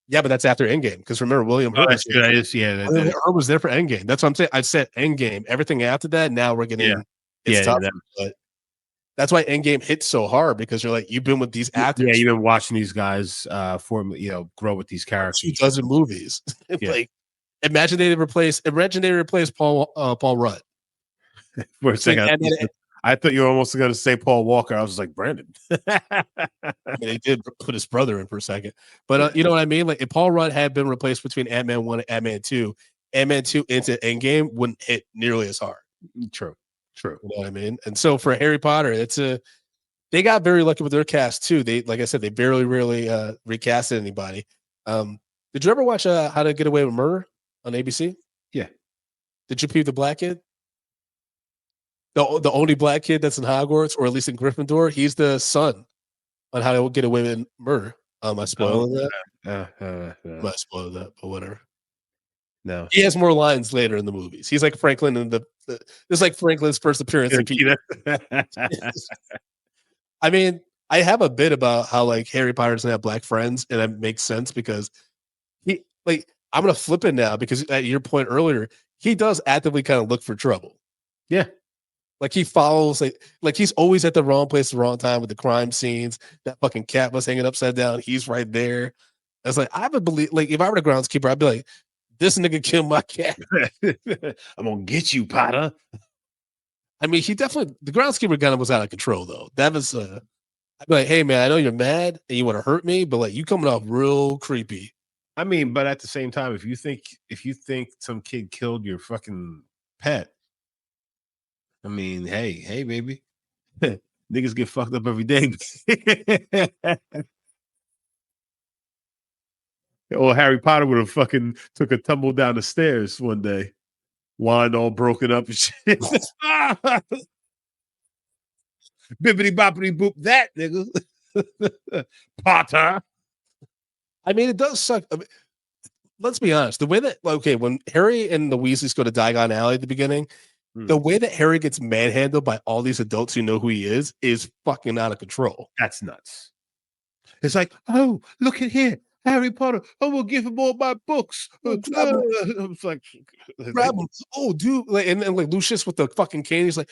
Speaker 1: Yeah, but that's after Endgame, because remember William
Speaker 2: Oh,
Speaker 1: Hurt was
Speaker 2: that's true. That is, yeah.
Speaker 1: William Hurt was there for Endgame. That's what I'm saying. I said Endgame. Everything after that, now we're
Speaker 2: Yeah.
Speaker 1: getting it's
Speaker 2: Yeah.
Speaker 1: tough,
Speaker 2: Yeah.
Speaker 1: but that's why Endgame hits so hard, because you're like, you've been with these
Speaker 2: Yeah,
Speaker 1: actors
Speaker 2: you've been watching these guys grow with these
Speaker 1: for two
Speaker 2: characters.
Speaker 1: dozen movies.
Speaker 2: Yeah.
Speaker 1: Like, imagine they replace Paul Rudd.
Speaker 2: For a
Speaker 1: Between
Speaker 2: second,
Speaker 1: Ant-Man
Speaker 2: I thought you were almost going to say Paul Walker. I was like, Brandon.
Speaker 1: I mean, they did put his brother in for a second, but you know what I mean. Like, if Paul Rudd had been replaced between Ant-Man 1 and Ant-Man 2 into Endgame wouldn't hit nearly as hard.
Speaker 2: True. True.
Speaker 1: You know what I mean? And so for Harry Potter, they got very lucky with their cast too. They, like I said, they barely really recasted anybody. Did you ever watch How to Get Away with Murder on ABC?
Speaker 2: Yeah.
Speaker 1: Did you peep the black kid? The only black kid that's in Hogwarts, or at least in Gryffindor, he's the son on How to Get Away with Murder. Am I
Speaker 2: Oh,
Speaker 1: spoiling that?
Speaker 2: no.
Speaker 1: I might spoil that, but whatever.
Speaker 2: No.
Speaker 1: He has more lines later in the movies. He's like Franklin in this is like Franklin's first appearance in Peter. I mean, I have a bit about how like Harry Potter doesn't have black friends, and that makes sense because he like I'm gonna flip it now, because at your point earlier, he does actively kind of look for trouble.
Speaker 2: Yeah.
Speaker 1: Like he follows like he's always at the wrong place at the wrong time with the crime scenes. That fucking cat was hanging upside down. He's right there. It's like I would believe, like if I were the groundskeeper, I'd be like, this nigga killed my cat.
Speaker 2: I'm gonna get you, Potter.
Speaker 1: I mean, he definitely, the groundskeeper kind of was out of control though. That was I'd be like, hey man, I know you're mad and you want to hurt me, but like you coming off real creepy.
Speaker 2: I mean, but at the same time, if you think some kid killed your fucking pet, I mean, hey, baby. Niggas get fucked up every day. Or Harry Potter would have fucking took a tumble down the stairs one day, wand all broken up and shit. Bippity boppity boop that nigga. Potter.
Speaker 1: I mean, it does suck. I mean, let's be honest. The way that okay, when Harry and the Weasleys go to Diagon Alley at the beginning, the
Speaker 2: Mm,
Speaker 1: way that Harry gets manhandled by all these adults who know who he is fucking out of control.
Speaker 2: that's nuts. It's like, oh, look at here, Harry Potter. Oh, we'll give him all my books.
Speaker 1: Oh,
Speaker 2: It's like,
Speaker 1: grab him. Oh, dude. Like, and like Lucius with the fucking cane, he's like,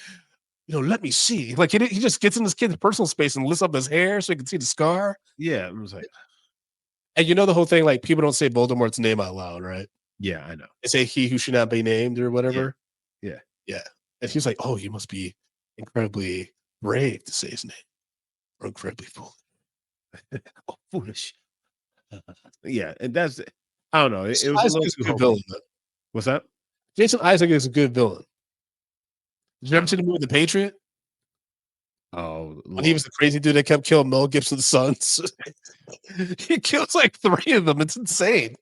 Speaker 1: let me see. Like he just gets in this kid's personal space and lifts up his hair so he can see the scar.
Speaker 2: yeah, I was like,
Speaker 1: And the whole thing, like people don't say Voldemort's name out loud, right?
Speaker 2: yeah, I know.
Speaker 1: They say he who should not be named or
Speaker 2: Yeah,
Speaker 1: whatever.
Speaker 2: yeah.
Speaker 1: Yeah. And he's like, oh, you must be incredibly brave to say his name or incredibly foolish.
Speaker 2: Oh, foolish. Yeah, and that's I don't know. It
Speaker 1: Jason
Speaker 2: was a
Speaker 1: Isaac
Speaker 2: little
Speaker 1: is
Speaker 2: too
Speaker 1: a good
Speaker 2: hokey.
Speaker 1: villain, though.
Speaker 2: What's that?
Speaker 1: Jason Isaac is a good villain. Did you ever see the movie The Patriot?
Speaker 2: Oh
Speaker 1: When he
Speaker 2: Lord.
Speaker 1: was the crazy dude that kept killing Mel Gibson's sons. He kills like 3 of them. It's insane.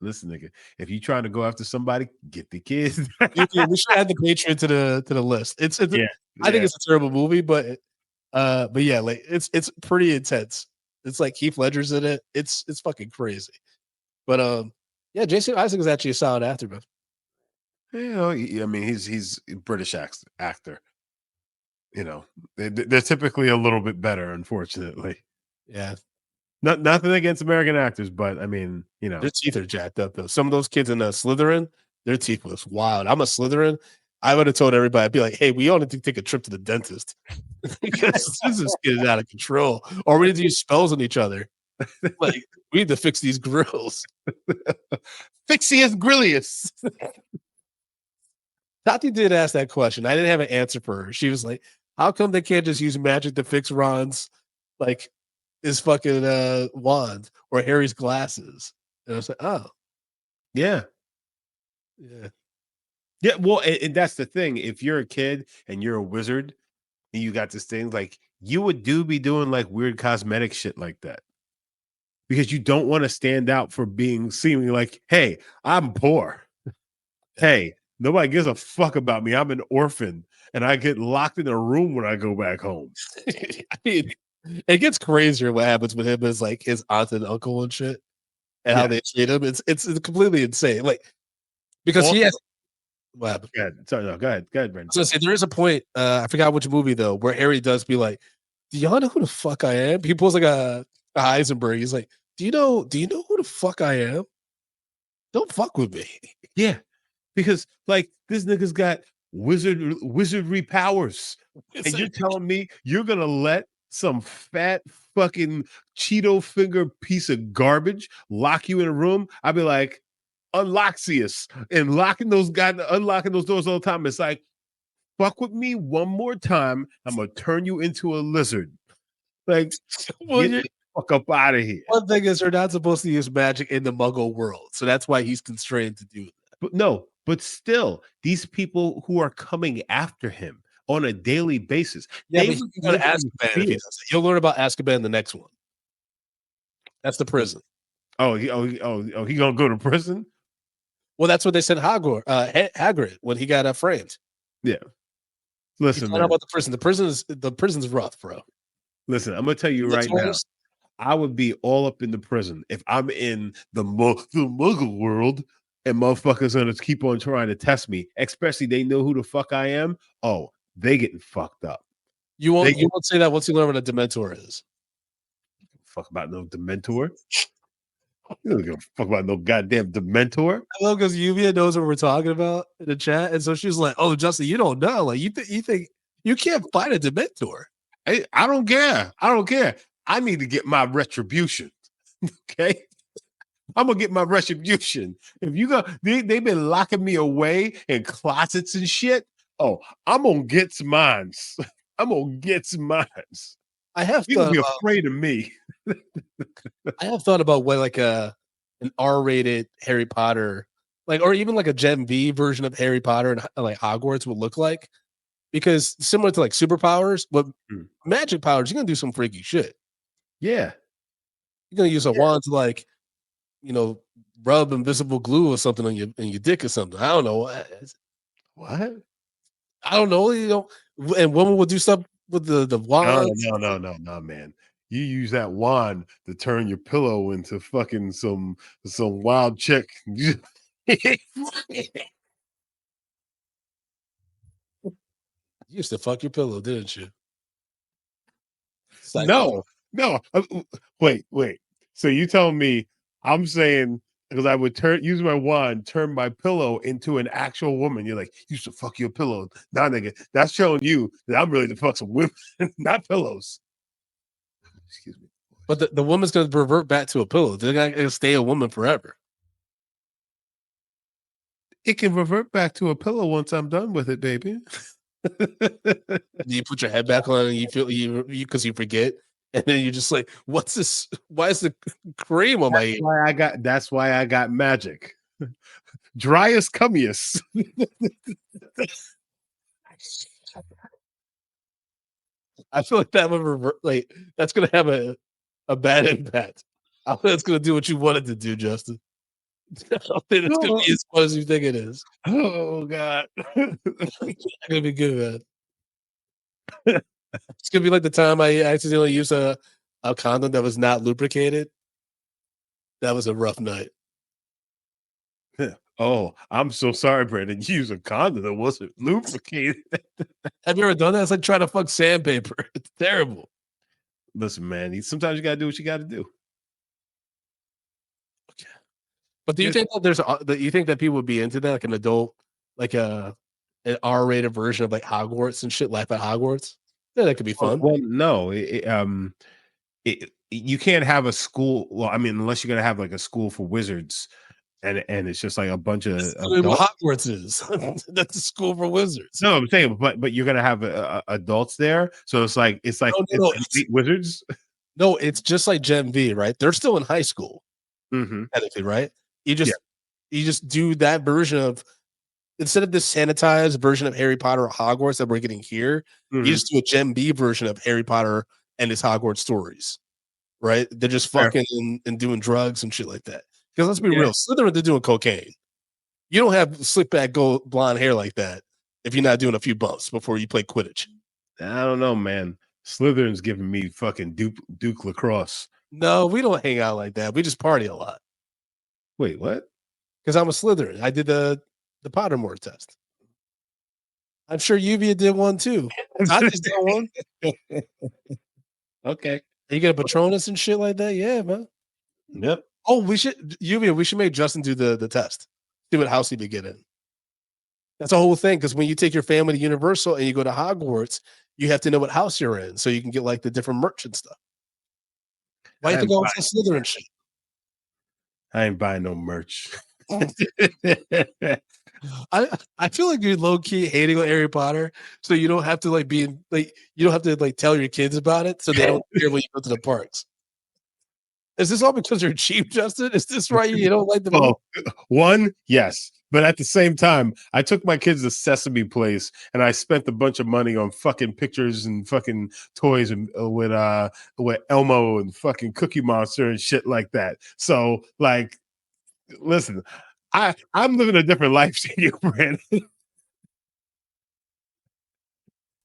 Speaker 2: Listen, nigga, if you trying to go after somebody, get the kids.
Speaker 1: We should add The Patriot to the list. It's
Speaker 2: Yeah,
Speaker 1: I think
Speaker 2: yeah.
Speaker 1: it's a terrible movie, but yeah, like it's pretty intense. It's like Heath Ledger's in it. It's fucking crazy. But yeah, Jason Isaac is actually a solid actor, man.
Speaker 2: I mean, he's a British actor. They're typically a little bit better, unfortunately.
Speaker 1: Yeah.
Speaker 2: Nothing against American actors, but I mean,
Speaker 1: Their teeth are jacked up though. Some of those kids in Slytherin, their teeth was wild. I'm a Slytherin. I would have told everybody, I'd be like, hey, we all need to take a trip to the dentist because this kid is out of control. Or we need to use spells on each other. Like, we need to fix these grills.
Speaker 2: Fixius Grillius.
Speaker 1: Tati did ask that question. I didn't have an answer for her. She was like, how come they can't just use magic to fix Ron's like his fucking wand or Harry's glasses? And I was like, oh,
Speaker 2: Yeah.
Speaker 1: yeah.
Speaker 2: Yeah, well, and that's the thing. If you're a kid and you're a wizard and you got this thing, like you would be doing like weird cosmetic shit like that. Because you don't want to stand out for being seeming like, hey, I'm poor. Hey, nobody gives a fuck about me. I'm an orphan and I get locked in a room when I go back home.
Speaker 1: I mean, it gets crazier what happens with him as like his aunt and uncle and shit and how
Speaker 2: Yeah.
Speaker 1: they treat him. It's completely insane. Like, because he
Speaker 2: Also,
Speaker 1: has what happened?
Speaker 2: go ahead. Sorry, no, go ahead. Go ahead, Brandon.
Speaker 1: So say there is a point, I forgot which movie though, where Harry does be like, do y'all know who the fuck I am? He pulls like a Heisenberg. He's like, do you know who the fuck I am? Don't fuck with me.
Speaker 2: Yeah. Because like this nigga's got wizardry powers.
Speaker 1: It's
Speaker 2: And you're
Speaker 1: like,
Speaker 2: telling me you're gonna let some fat fucking Cheeto finger piece of garbage lock you in a room? I'd be like, Unloxius and unlocking those doors all the time. It's like, fuck with me one more time. I'm gonna turn you into a lizard. Like,
Speaker 1: well,
Speaker 2: get the fuck up out of here.
Speaker 1: one thing is, they're not supposed to use magic in the Muggle world, so that's why he's constrained to do that.
Speaker 2: But no, but still, these people who are coming after him on a daily basis,
Speaker 1: Yeah,
Speaker 2: they
Speaker 1: but he
Speaker 2: would
Speaker 1: can go to
Speaker 2: live in
Speaker 1: Azkaban if he
Speaker 2: fear.
Speaker 1: does that. You'll learn about Azkaban in the next one. That's the prison.
Speaker 2: He gonna go to prison?
Speaker 1: Well, that's what they said Hagrid when he got framed.
Speaker 2: Yeah.
Speaker 1: You
Speaker 2: Listen,
Speaker 1: find out
Speaker 2: man.
Speaker 1: about the prison. The prison's rough, bro.
Speaker 2: Listen, I'm gonna tell you right now. I would be all up in the prison if I'm in the Muggle world and motherfuckers gonna keep on trying to test me. Especially they know who the fuck I am. Oh, they getting fucked up.
Speaker 1: You won't say that once you learn what a Dementor is.
Speaker 2: Fuck about no Dementor. You don't give a fuck about no goddamn Dementor.
Speaker 1: I love because Lluvia knows what we're talking about in the chat, and so she's like, "Oh, Justin, you don't know. Like, you think you can't fight a Dementor."
Speaker 2: I don't care. I don't care. I need to get my retribution. Okay. I'm gonna get my retribution. If you go, they've been locking me away in closets and shit. Oh, I'm gonna get mines. I'm gonna get mines.
Speaker 1: I have
Speaker 2: You gonna
Speaker 1: thought
Speaker 2: be
Speaker 1: about
Speaker 2: afraid of me.
Speaker 1: what like an R-rated Harry Potter, like, or even like a Gen V version of Harry Potter and like Hogwarts would look like, because similar to like superpowers, but magic powers, you're gonna do some freaky shit.
Speaker 2: Yeah.
Speaker 1: You're gonna use a wand to like, rub invisible glue or something on your dick or something. I don't know.
Speaker 2: What?
Speaker 1: I don't know. And women will do stuff with the wand.
Speaker 2: No, man. you use that wand to turn your pillow into fucking some wild chick.
Speaker 1: You used to fuck your pillow, didn't you? Psycho.
Speaker 2: No, no. Wait. So you telling me I'm saying because I would use my wand, turn my pillow into an actual woman. You're like, you used to fuck your pillow. Nah, nigga. That's showing you that I'm really to fuck some women, not pillows. Excuse me.
Speaker 1: But the woman's gonna revert back to a pillow. They're not gonna stay a woman forever.
Speaker 2: It can revert back to a pillow once I'm done with it, baby.
Speaker 1: You put your head back on and you feel you because you forget, and then you're just like, "What's this? Why is the cream on my ear?"
Speaker 2: That's why I got magic. Dryest cummiest.
Speaker 1: I feel like that would revert. Like that's gonna have a bad impact. I don't think it's gonna do what you wanted to do, Justin. I don't think it's gonna
Speaker 2: Oh,
Speaker 1: be as fun as you think it is.
Speaker 2: oh God.
Speaker 1: It's not gonna be good, man. It's gonna be like the time I accidentally used a condom that was not lubricated. That was a rough night.
Speaker 2: Oh, I'm so sorry, Brandon. You used a condom that wasn't lubricated.
Speaker 1: Have you ever done that? It's like trying to fuck sandpaper. It's terrible.
Speaker 2: Listen, man, sometimes you gotta do what you gotta do.
Speaker 1: But do you
Speaker 2: Yes.
Speaker 1: think that you think that people would be into that, like an adult, like an R-rated version of like Hogwarts and shit, Life at Hogwarts? Yeah, that could be fun.
Speaker 2: Well, no, you can't have a school. Well, I mean, unless you're gonna have like a school for wizards, and it's just like a bunch of
Speaker 1: That's literally what
Speaker 2: adults.
Speaker 1: Hogwarts is. That's a school for wizards.
Speaker 2: No, I'm saying, but you're gonna have adults there, so
Speaker 1: No,
Speaker 2: it's elite wizards.
Speaker 1: no, it's just like Gen V, right? They're still in high school,
Speaker 2: Hmm.
Speaker 1: technically, right? You
Speaker 2: Yeah.
Speaker 1: just you just do that version of instead of this sanitized version of Harry Potter or Hogwarts that we're getting here, you
Speaker 2: Hmm.
Speaker 1: just do a Gen B version of Harry Potter and his Hogwarts stories, right? They're just
Speaker 2: Fair.
Speaker 1: fucking and doing drugs and shit like that. Because let's be
Speaker 2: Yeah.
Speaker 1: real, Slytherin, they're doing cocaine. You don't have slick back gold blonde hair like that if you're not doing a few bumps before you play Quidditch.
Speaker 2: I don't know, man. Slytherin's giving me fucking Duke lacrosse.
Speaker 1: No, we don't hang out like that. We just party a lot.
Speaker 2: Wait, what?
Speaker 1: Because I'm a Slytherin. I did the Pottermore test. I'm sure Lluvia did one too. Tati's done one.
Speaker 2: Okay.
Speaker 1: You get a Patronus and shit like that. Yeah, man.
Speaker 2: Yep.
Speaker 1: Oh, we should Lluvia. We should make Justin do the test. See what house he would get in. That's a whole thing. Because when you take your family to Universal and you go to Hogwarts, you have to know what house you're in, so you can get like the different merch and stuff. Why you
Speaker 2: I
Speaker 1: think
Speaker 2: ain't
Speaker 1: all
Speaker 2: buying,
Speaker 1: this Slytherin shit?
Speaker 2: I ain't buying no merch.
Speaker 1: I feel like you're low key hating on Harry Potter, so you don't have to like be like you don't have to like tell your kids about it, so they don't care when you go to the parks. Is this all because you're cheap, Justin? Is this why you don't like the movie?
Speaker 2: Well, one, yes. But at the same time, I took my kids to Sesame Place and I spent a bunch of money on fucking pictures and fucking toys and with Elmo and fucking Cookie Monster and shit like that. So like listen, I'm living a different life than you, Brandon.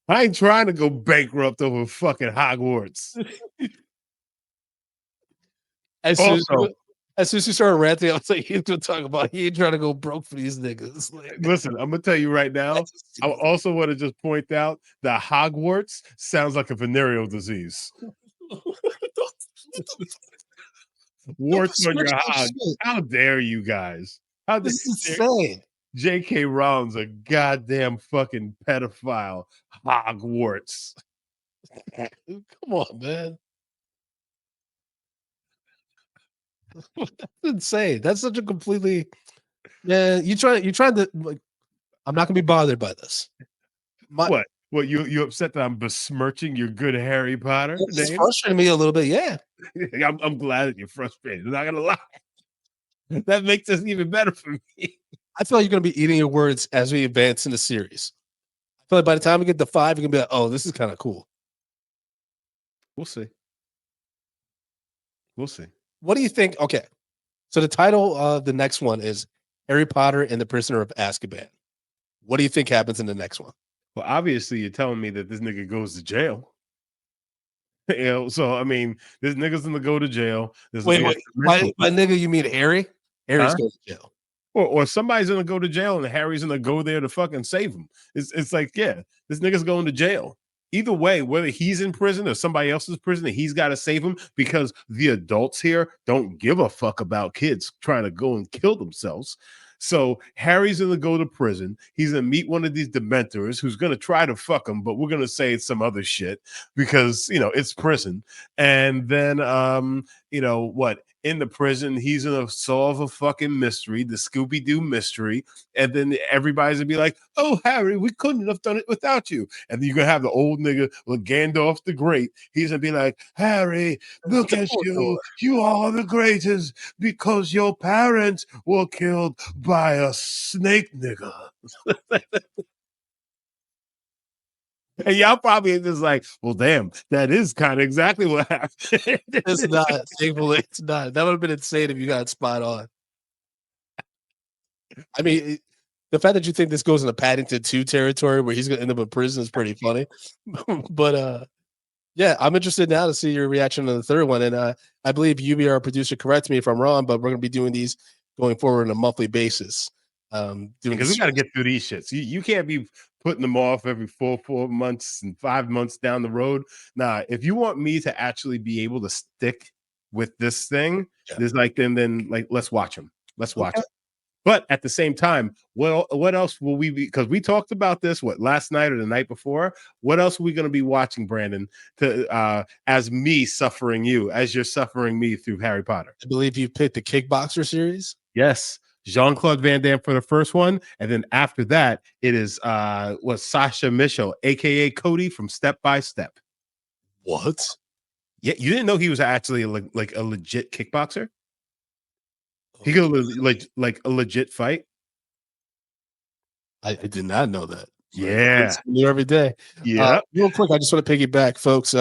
Speaker 2: I ain't trying to go bankrupt over fucking Hogwarts.
Speaker 1: As soon as
Speaker 2: Also,
Speaker 1: as soon as you started ranting, I was like, he's gonna talk about he ain't trying to go broke for these niggas. Like,
Speaker 2: listen, I'm gonna tell you right now. I also want to just point out that Hogwarts sounds like a venereal disease. Warts on your hog. How dare you guys? How dare
Speaker 1: This is insane.
Speaker 2: J.K. Rowling's a goddamn fucking pedophile. Hogwarts.
Speaker 1: Come on, man. That's insane. That's such a completely you trying to like I'm not gonna be bothered by this. My
Speaker 2: What? What you upset that I'm besmirching your good Harry Potter
Speaker 1: it's
Speaker 2: name?
Speaker 1: frustrating me a little bit. Yeah.
Speaker 2: I'm glad that you're frustrated. I'm not gonna lie. That makes this even better for me.
Speaker 1: I feel like you're gonna be eating your words as we advance in the series. I feel like by the time we get to 5, you're gonna be like, oh, this is kind of cool.
Speaker 2: We'll see. We'll see.
Speaker 1: What do you think? Okay. So the title of the next one is Harry Potter and the Prisoner of Azkaban. What do you think happens in the next one?
Speaker 2: Well, obviously, you're telling me that this nigga goes to jail. So I mean, this nigga's gonna go to jail. There's
Speaker 1: Wait,
Speaker 2: yeah,
Speaker 1: wait. By nigga, you mean Harry? Harry's
Speaker 2: huh?
Speaker 1: going to jail.
Speaker 2: Or somebody's gonna go to jail and Harry's gonna go there to fucking save him. It's like, yeah, this nigga's going to jail. Either way, whether he's in prison or somebody else is in prison, he's got to save him because the adults here don't give a fuck about kids trying to go and kill themselves. So Harry's gonna go to prison. He's gonna meet one of these dementors who's gonna try to fuck him, but we're gonna say it's some other shit because it's prison. And then what? In the prison, he's gonna solve a fucking mystery, the Scooby Doo mystery, and then everybody's gonna be like, "Oh, Harry, we couldn't have done it without you." And then you're gonna have the old nigga, like Gandalf the Great. He's gonna be like, "Harry, look at you, you are the greatest because your parents were killed by a snake nigga." And y'all probably just like, well, damn, that is kind of exactly what happened.
Speaker 1: It's not. Thankfully, it's not. That would have been insane if you got spot on. I mean, the fact that you think this goes into Paddington 2 territory where he's going to end up in prison is pretty funny. But yeah, I'm interested now to see your reaction to the third one. And I believe Lluvia, our producer, correct me if I'm wrong, but we're going to be doing these going forward on a monthly basis.
Speaker 2: Because we got to get through these shits. You can't be putting them off every 4 months and 5 months down the road. Nah, if you want me to actually be able to stick with this thing, there's like then like let's watch them. Let's watch it. But at the same time, what else will we be? Because we talked about this last night or the night before. What else are we going to be watching, Brandon? As me suffering you, as you're suffering me through Harry Potter.
Speaker 1: I believe you picked the Kickboxer series.
Speaker 2: Yes, Jean-Claude Van Damme for the first one, and then after that, it is Sasha Mitchell, aka Cody from Step by Step.
Speaker 1: What?
Speaker 2: Yeah, you didn't know he was actually like a legit kickboxer? He could like a legit fight.
Speaker 1: I did not know that.
Speaker 2: Yeah,
Speaker 1: new every day.
Speaker 2: Yeah.
Speaker 1: Real quick, I just want to piggyback, folks.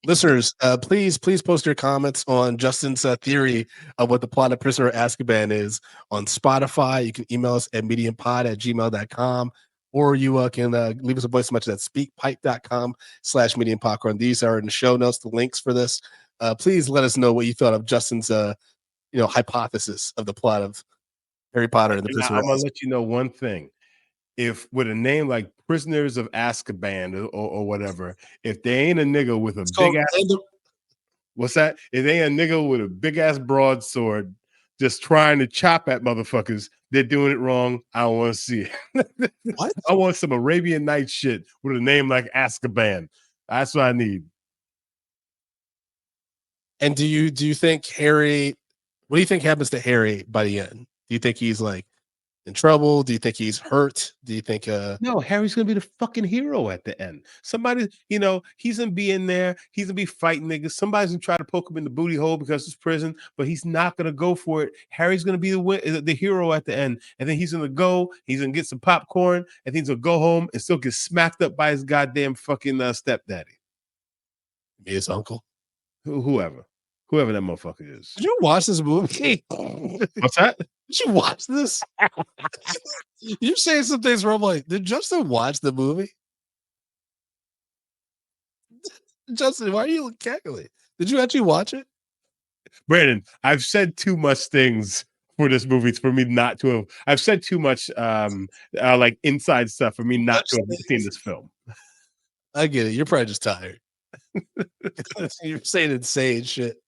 Speaker 1: Listeners, please post your comments on Justin's theory of what the plot of Prisoner of Azkaban is on Spotify. You can email us at mediumpod@gmail.com, or you can leave us a voice message at speakpipe.com/mediumpopcorn. These are in the show notes, the links for this. Please let us know what you thought of Justin's hypothesis of the plot of Harry Potter and the Prisoner.
Speaker 2: I'm gonna let you know one thing. If with a name like Prisoners of Azkaban or whatever, if they ain't a nigga with a big ass, what's that? If they ain't a nigga with a big ass broadsword just trying to chop at motherfuckers, they're doing it wrong. I don't want to see it.
Speaker 1: What?
Speaker 2: I want some Arabian Night shit with a name like Azkaban. That's what I need.
Speaker 1: And do you think Harry? What do you think happens to Harry by the end? Do you think he's like in trouble? Do you think he's hurt? Do you think
Speaker 2: no, Harry's gonna be the fucking hero at the end? Somebody, he's gonna be in there, he's gonna be fighting niggas. Somebody's gonna try to poke him in the booty hole because it's prison, but he's not gonna go for it. Harry's gonna be the hero at the end, and then he's gonna get some popcorn, and he's gonna go home and still get smacked up by his goddamn fucking stepdaddy.
Speaker 1: His uncle?
Speaker 2: Whoever that motherfucker is.
Speaker 1: Did you watch this movie?
Speaker 2: What's that?
Speaker 1: Did you watch this? You're saying some things where I'm like, did Justin watch the movie? Justin, why are you cackling? Did you actually watch it?
Speaker 2: Brandon, I've said too much things for this movie for me not to have. I've said too much like inside stuff for me not to have seen this film.
Speaker 1: I get it. You're probably just tired. You're saying insane shit.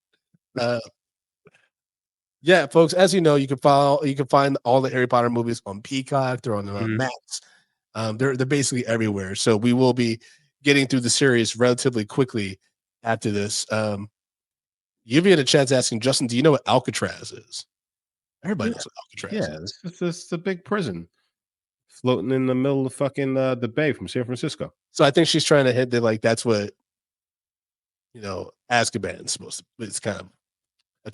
Speaker 1: Yeah, folks. As you know, you can find all the Harry Potter movies on Peacock. They're on Max. They're basically everywhere. So we will be getting through the series relatively quickly after this. You've had a chance asking Justin, do you know what Alcatraz is? Everybody knows what Alcatraz is.
Speaker 2: Yeah, it's a big prison floating in the middle of fucking the bay from San Francisco.
Speaker 1: So I think she's trying to hint that like that's what Azkaban's supposed to. It's kind of.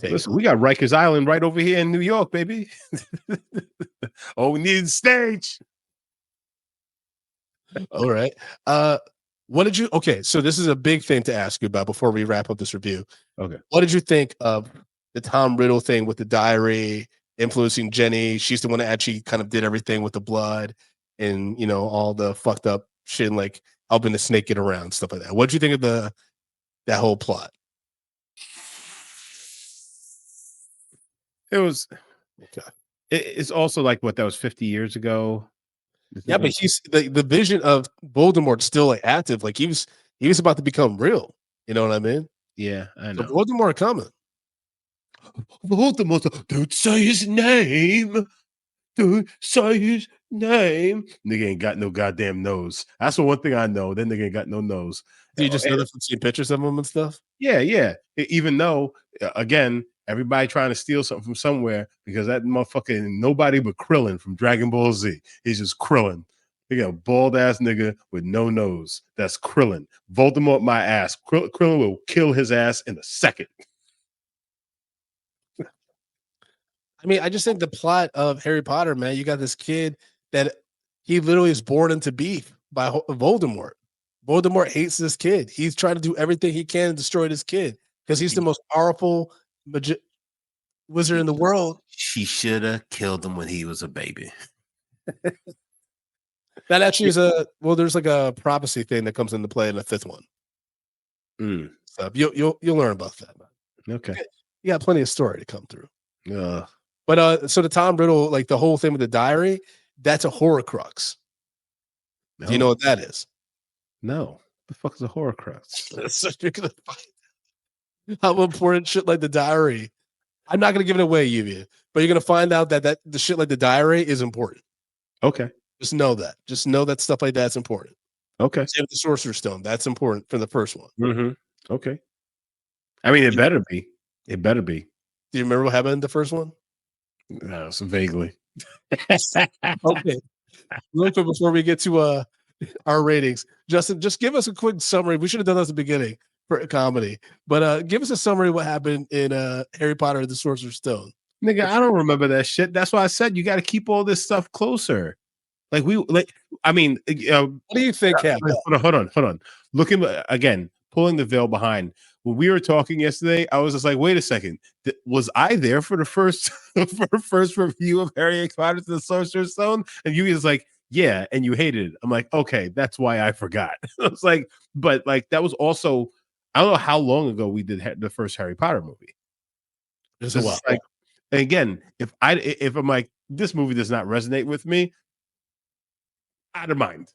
Speaker 2: Listen, we got Rikers Island right over here in New York, baby. Oh, we need a stage.
Speaker 1: All right. What did you? Okay, so this is a big thing to ask you about before we wrap up this review.
Speaker 2: Okay.
Speaker 1: What did you think of the Tom Riddle thing with the diary influencing Jenny? She's the one that actually kind of did everything with the blood and all the fucked up shit, and like helping the snake get around, stuff like that. What did you think of that whole plot.
Speaker 2: It was.
Speaker 1: Okay.
Speaker 2: It's also like what that was 50 years ago.
Speaker 1: Yeah, but he's the vision of Voldemort's still like active. Like he was about to become real. You know what I mean?
Speaker 2: Yeah, I
Speaker 1: So
Speaker 2: know.
Speaker 1: Voldemort coming.
Speaker 2: Voldemort, don't say his name. Don't say his name. Nigga ain't got no goddamn nose. That's the one thing I know. That nigga ain't got no nose.
Speaker 1: Do you just know that from seeing pictures of him and stuff?
Speaker 2: Yeah, yeah. Even though, again, everybody trying to steal something from somewhere because that motherfucker ain't nobody but Krillin from Dragon Ball Z. He's just Krillin. You got a bald ass nigga with no nose. That's Krillin. Voldemort, my ass. Krillin will kill his ass in a second.
Speaker 1: I mean, I just think the plot of Harry Potter, man, you got this kid that he literally is born into beef by Voldemort. Voldemort hates this kid. He's trying to do everything he can to destroy this kid because he's the most powerful wizard in the world.
Speaker 2: She should have killed him when he was a baby.
Speaker 1: That actually is there's like a prophecy thing that comes into play in the fifth one. So you'll learn about that.
Speaker 2: Okay.
Speaker 1: You got plenty of story to come through.
Speaker 2: Yeah.
Speaker 1: But so the Tom Riddle, like the whole thing with the diary, that's a Horcrux.
Speaker 2: No.
Speaker 1: Do you know what that is?
Speaker 2: No. The fuck is a Horcrux?
Speaker 1: So you're gonna find how important shit like the diary. I'm not gonna give it away, Lluvia, but you're gonna find out that the shit like the diary is important.
Speaker 2: Okay.
Speaker 1: Just know that. Just know that stuff like that's important.
Speaker 2: Okay.
Speaker 1: Same with the Sorcerer's Stone. That's important for the first one.
Speaker 2: Mm-hmm. Okay. I mean, it better be. It better be.
Speaker 1: Do you remember what happened in the first one?
Speaker 2: No, so vaguely.
Speaker 1: Okay. Real quick before we get to our ratings, Justin, just give us a quick summary. We should have done this at the beginning for a comedy, but give us a summary of what happened in Harry Potter and the Sorcerer's Stone.
Speaker 2: Nigga, I don't remember that shit. That's why I said you got to keep all this stuff closer. I mean,
Speaker 1: what do you think happened?
Speaker 2: Hold on. Looking again, pulling the veil behind. When we were talking yesterday, I was just like, wait a second. Was I there for the first first review of Harry Potter and the Sorcerer's Stone? And you was like, yeah, and you hated it. I'm like, okay, that's why I forgot. I was like, but like that was also, I don't know how long ago we did the first Harry Potter movie.
Speaker 1: Just a while.
Speaker 2: Like, again, if I'm like, this movie does not resonate with me, out of mind.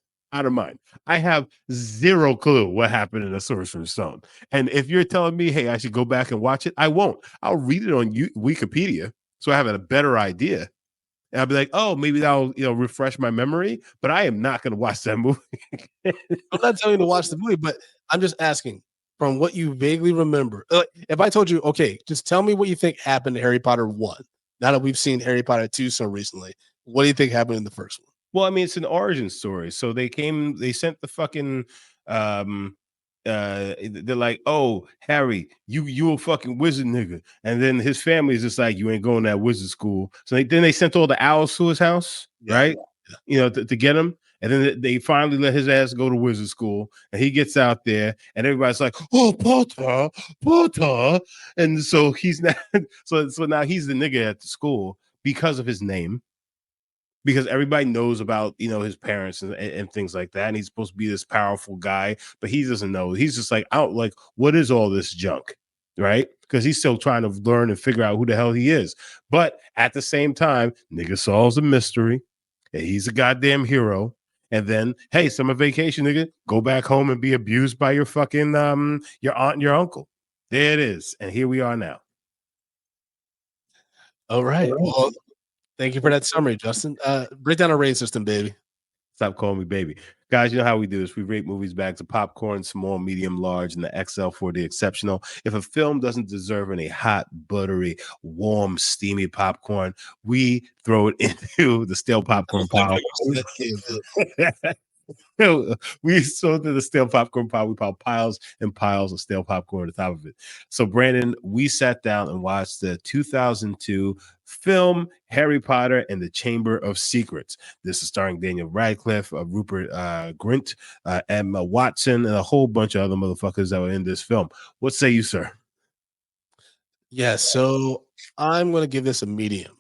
Speaker 2: I have zero clue what happened in the Sorcerer's Stone. And if you're telling me, hey, I should go back and watch it, I won't. I'll read it on Wikipedia so I have a better idea. And I'll be like, oh, maybe that'll refresh my memory. But I am not going to watch that movie.
Speaker 1: I'm not telling you to watch the movie, but I'm just asking from what you vaguely remember. If I told you, okay, just tell me what you think happened to Harry Potter 1. Now that we've seen Harry Potter 2 so recently, what do you think happened in the first one?
Speaker 2: Well, I mean, it's an origin story. So they sent the fucking they're like, oh, Harry, you a fucking wizard nigga. And then his family is just like, you ain't going to that wizard school. So then they sent all the owls to his house, right? Yeah. To get him. And then they finally let his ass go to wizard school, and he gets out there, and everybody's like, "Oh, Potter!" And so he's not. So now he's the nigga at the school because of his name, because everybody knows about his parents and things like that, and he's supposed to be this powerful guy, but he doesn't know. He's just like, out, like, what is all this junk, right? Because he's still trying to learn and figure out who the hell he is. But at the same time, nigga solves a mystery, and he's a goddamn hero. And then, hey, summer vacation, nigga, go back home and be abused by your fucking your aunt and your uncle. There it is, and here we are now.
Speaker 1: All right. Well, thank you for that summary, Justin. Break down our rating system, baby.
Speaker 2: Stop calling me baby. Guys, you know how we do this. We rate movies bags of popcorn, small, medium, large, and the XL for the exceptional. If a film doesn't deserve any hot, buttery, warm, steamy popcorn, we throw it into the stale popcorn pile. We throw to the stale popcorn pile. We pile piles and piles of stale popcorn on the top of it. So, Brandon, we sat down and watched the 2002 film Harry Potter and the Chamber of Secrets. This is starring Daniel Radcliffe, Rupert Grint, Emma Watson, and a whole bunch of other motherfuckers that were in this film. What say you, sir?
Speaker 1: Yeah, so I'm going to give this a medium.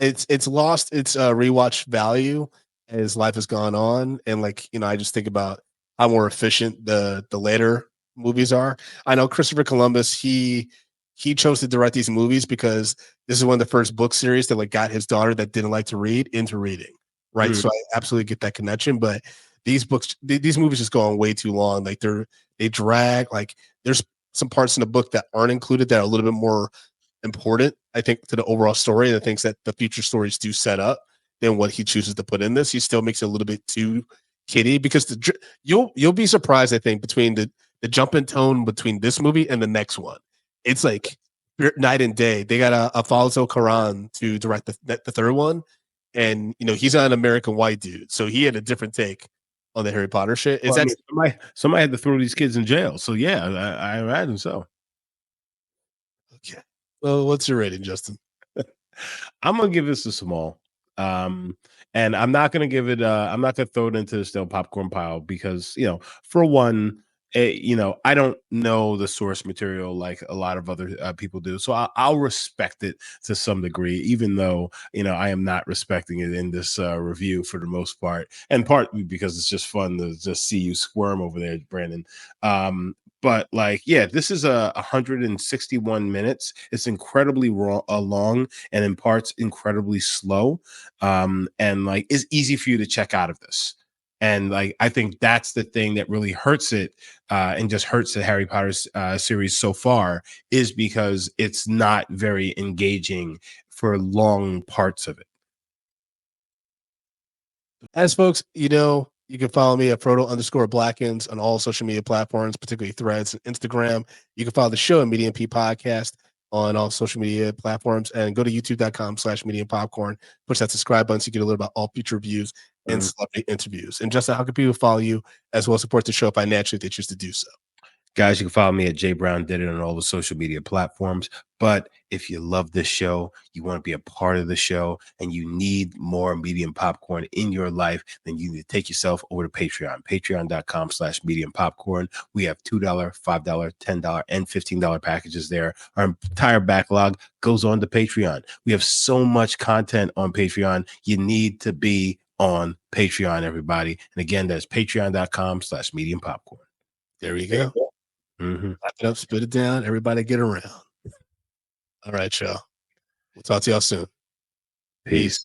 Speaker 1: It's lost its rewatch value as life has gone on, and I just think about how more efficient the later movies are. I know Christopher Columbus, he chose to direct these movies because this is one of the first book series that like got his daughter that didn't like to read into reading. Right.
Speaker 2: Mm.
Speaker 1: So I absolutely get that connection. But these books, these movies just go on way too long. Like they drag, like there's some parts in the book that aren't included that are a little bit more important, I think, to the overall story and the things that the future stories do set up than what he chooses to put in this. He still makes it a little bit too kiddie because you'll be surprised, I think, between the jump in tone between this movie and the next one. It's like night and day. They got a Falzo Karan to direct the third one, and he's not an American white dude, so he had a different take on the Harry Potter shit. It's
Speaker 2: Well, I mean,
Speaker 1: actually
Speaker 2: somebody had to throw these kids in jail. So yeah, I imagine so.
Speaker 1: okay. Well, what's your rating, Justin?
Speaker 2: I'm gonna give this a small. And I'm not gonna give it I'm not gonna throw it into the still popcorn pile because for one, I don't know the source material like a lot of other people do. So I'll respect it to some degree, even though I am not respecting it in this review for the most part, and partly because it's just fun to just see you squirm over there, Brandon. But like, yeah, this is a 161 minutes. It's incredibly long and in parts incredibly slow. And like it's easy for you to check out of this. And like I think that's the thing that really hurts it, and just hurts the Harry Potter series so far, is because it's not very engaging for long parts of it.
Speaker 1: As folks, you can follow me at Frodo_Blackens on all social media platforms, particularly Threads and Instagram. You can follow the show at Medium P Podcast on all social media platforms, and go to youtube.com/medium popcorn. Push that subscribe button so you get a little about all future reviews and celebrity interviews. And Justin, how can people follow you as well as support the show financially if they choose to do so?
Speaker 2: Guys, you can follow me at J Brown Did It on all the social media platforms. But if you love this show, you want to be a part of the show, and you need more medium popcorn in your life, then you need to take yourself over to Patreon. Patreon.com/medium popcorn. We have $2, $5, $10, and $15 packages there. Our entire backlog goes on to Patreon. We have so much content on Patreon. You need to be on Patreon, everybody. And again, that's patreon.com/medium popcorn.
Speaker 1: There you go.
Speaker 2: Mm-hmm.
Speaker 1: Wrap it up, spit it down. Everybody get around. All right, y'all. We'll talk to y'all soon.
Speaker 2: Peace.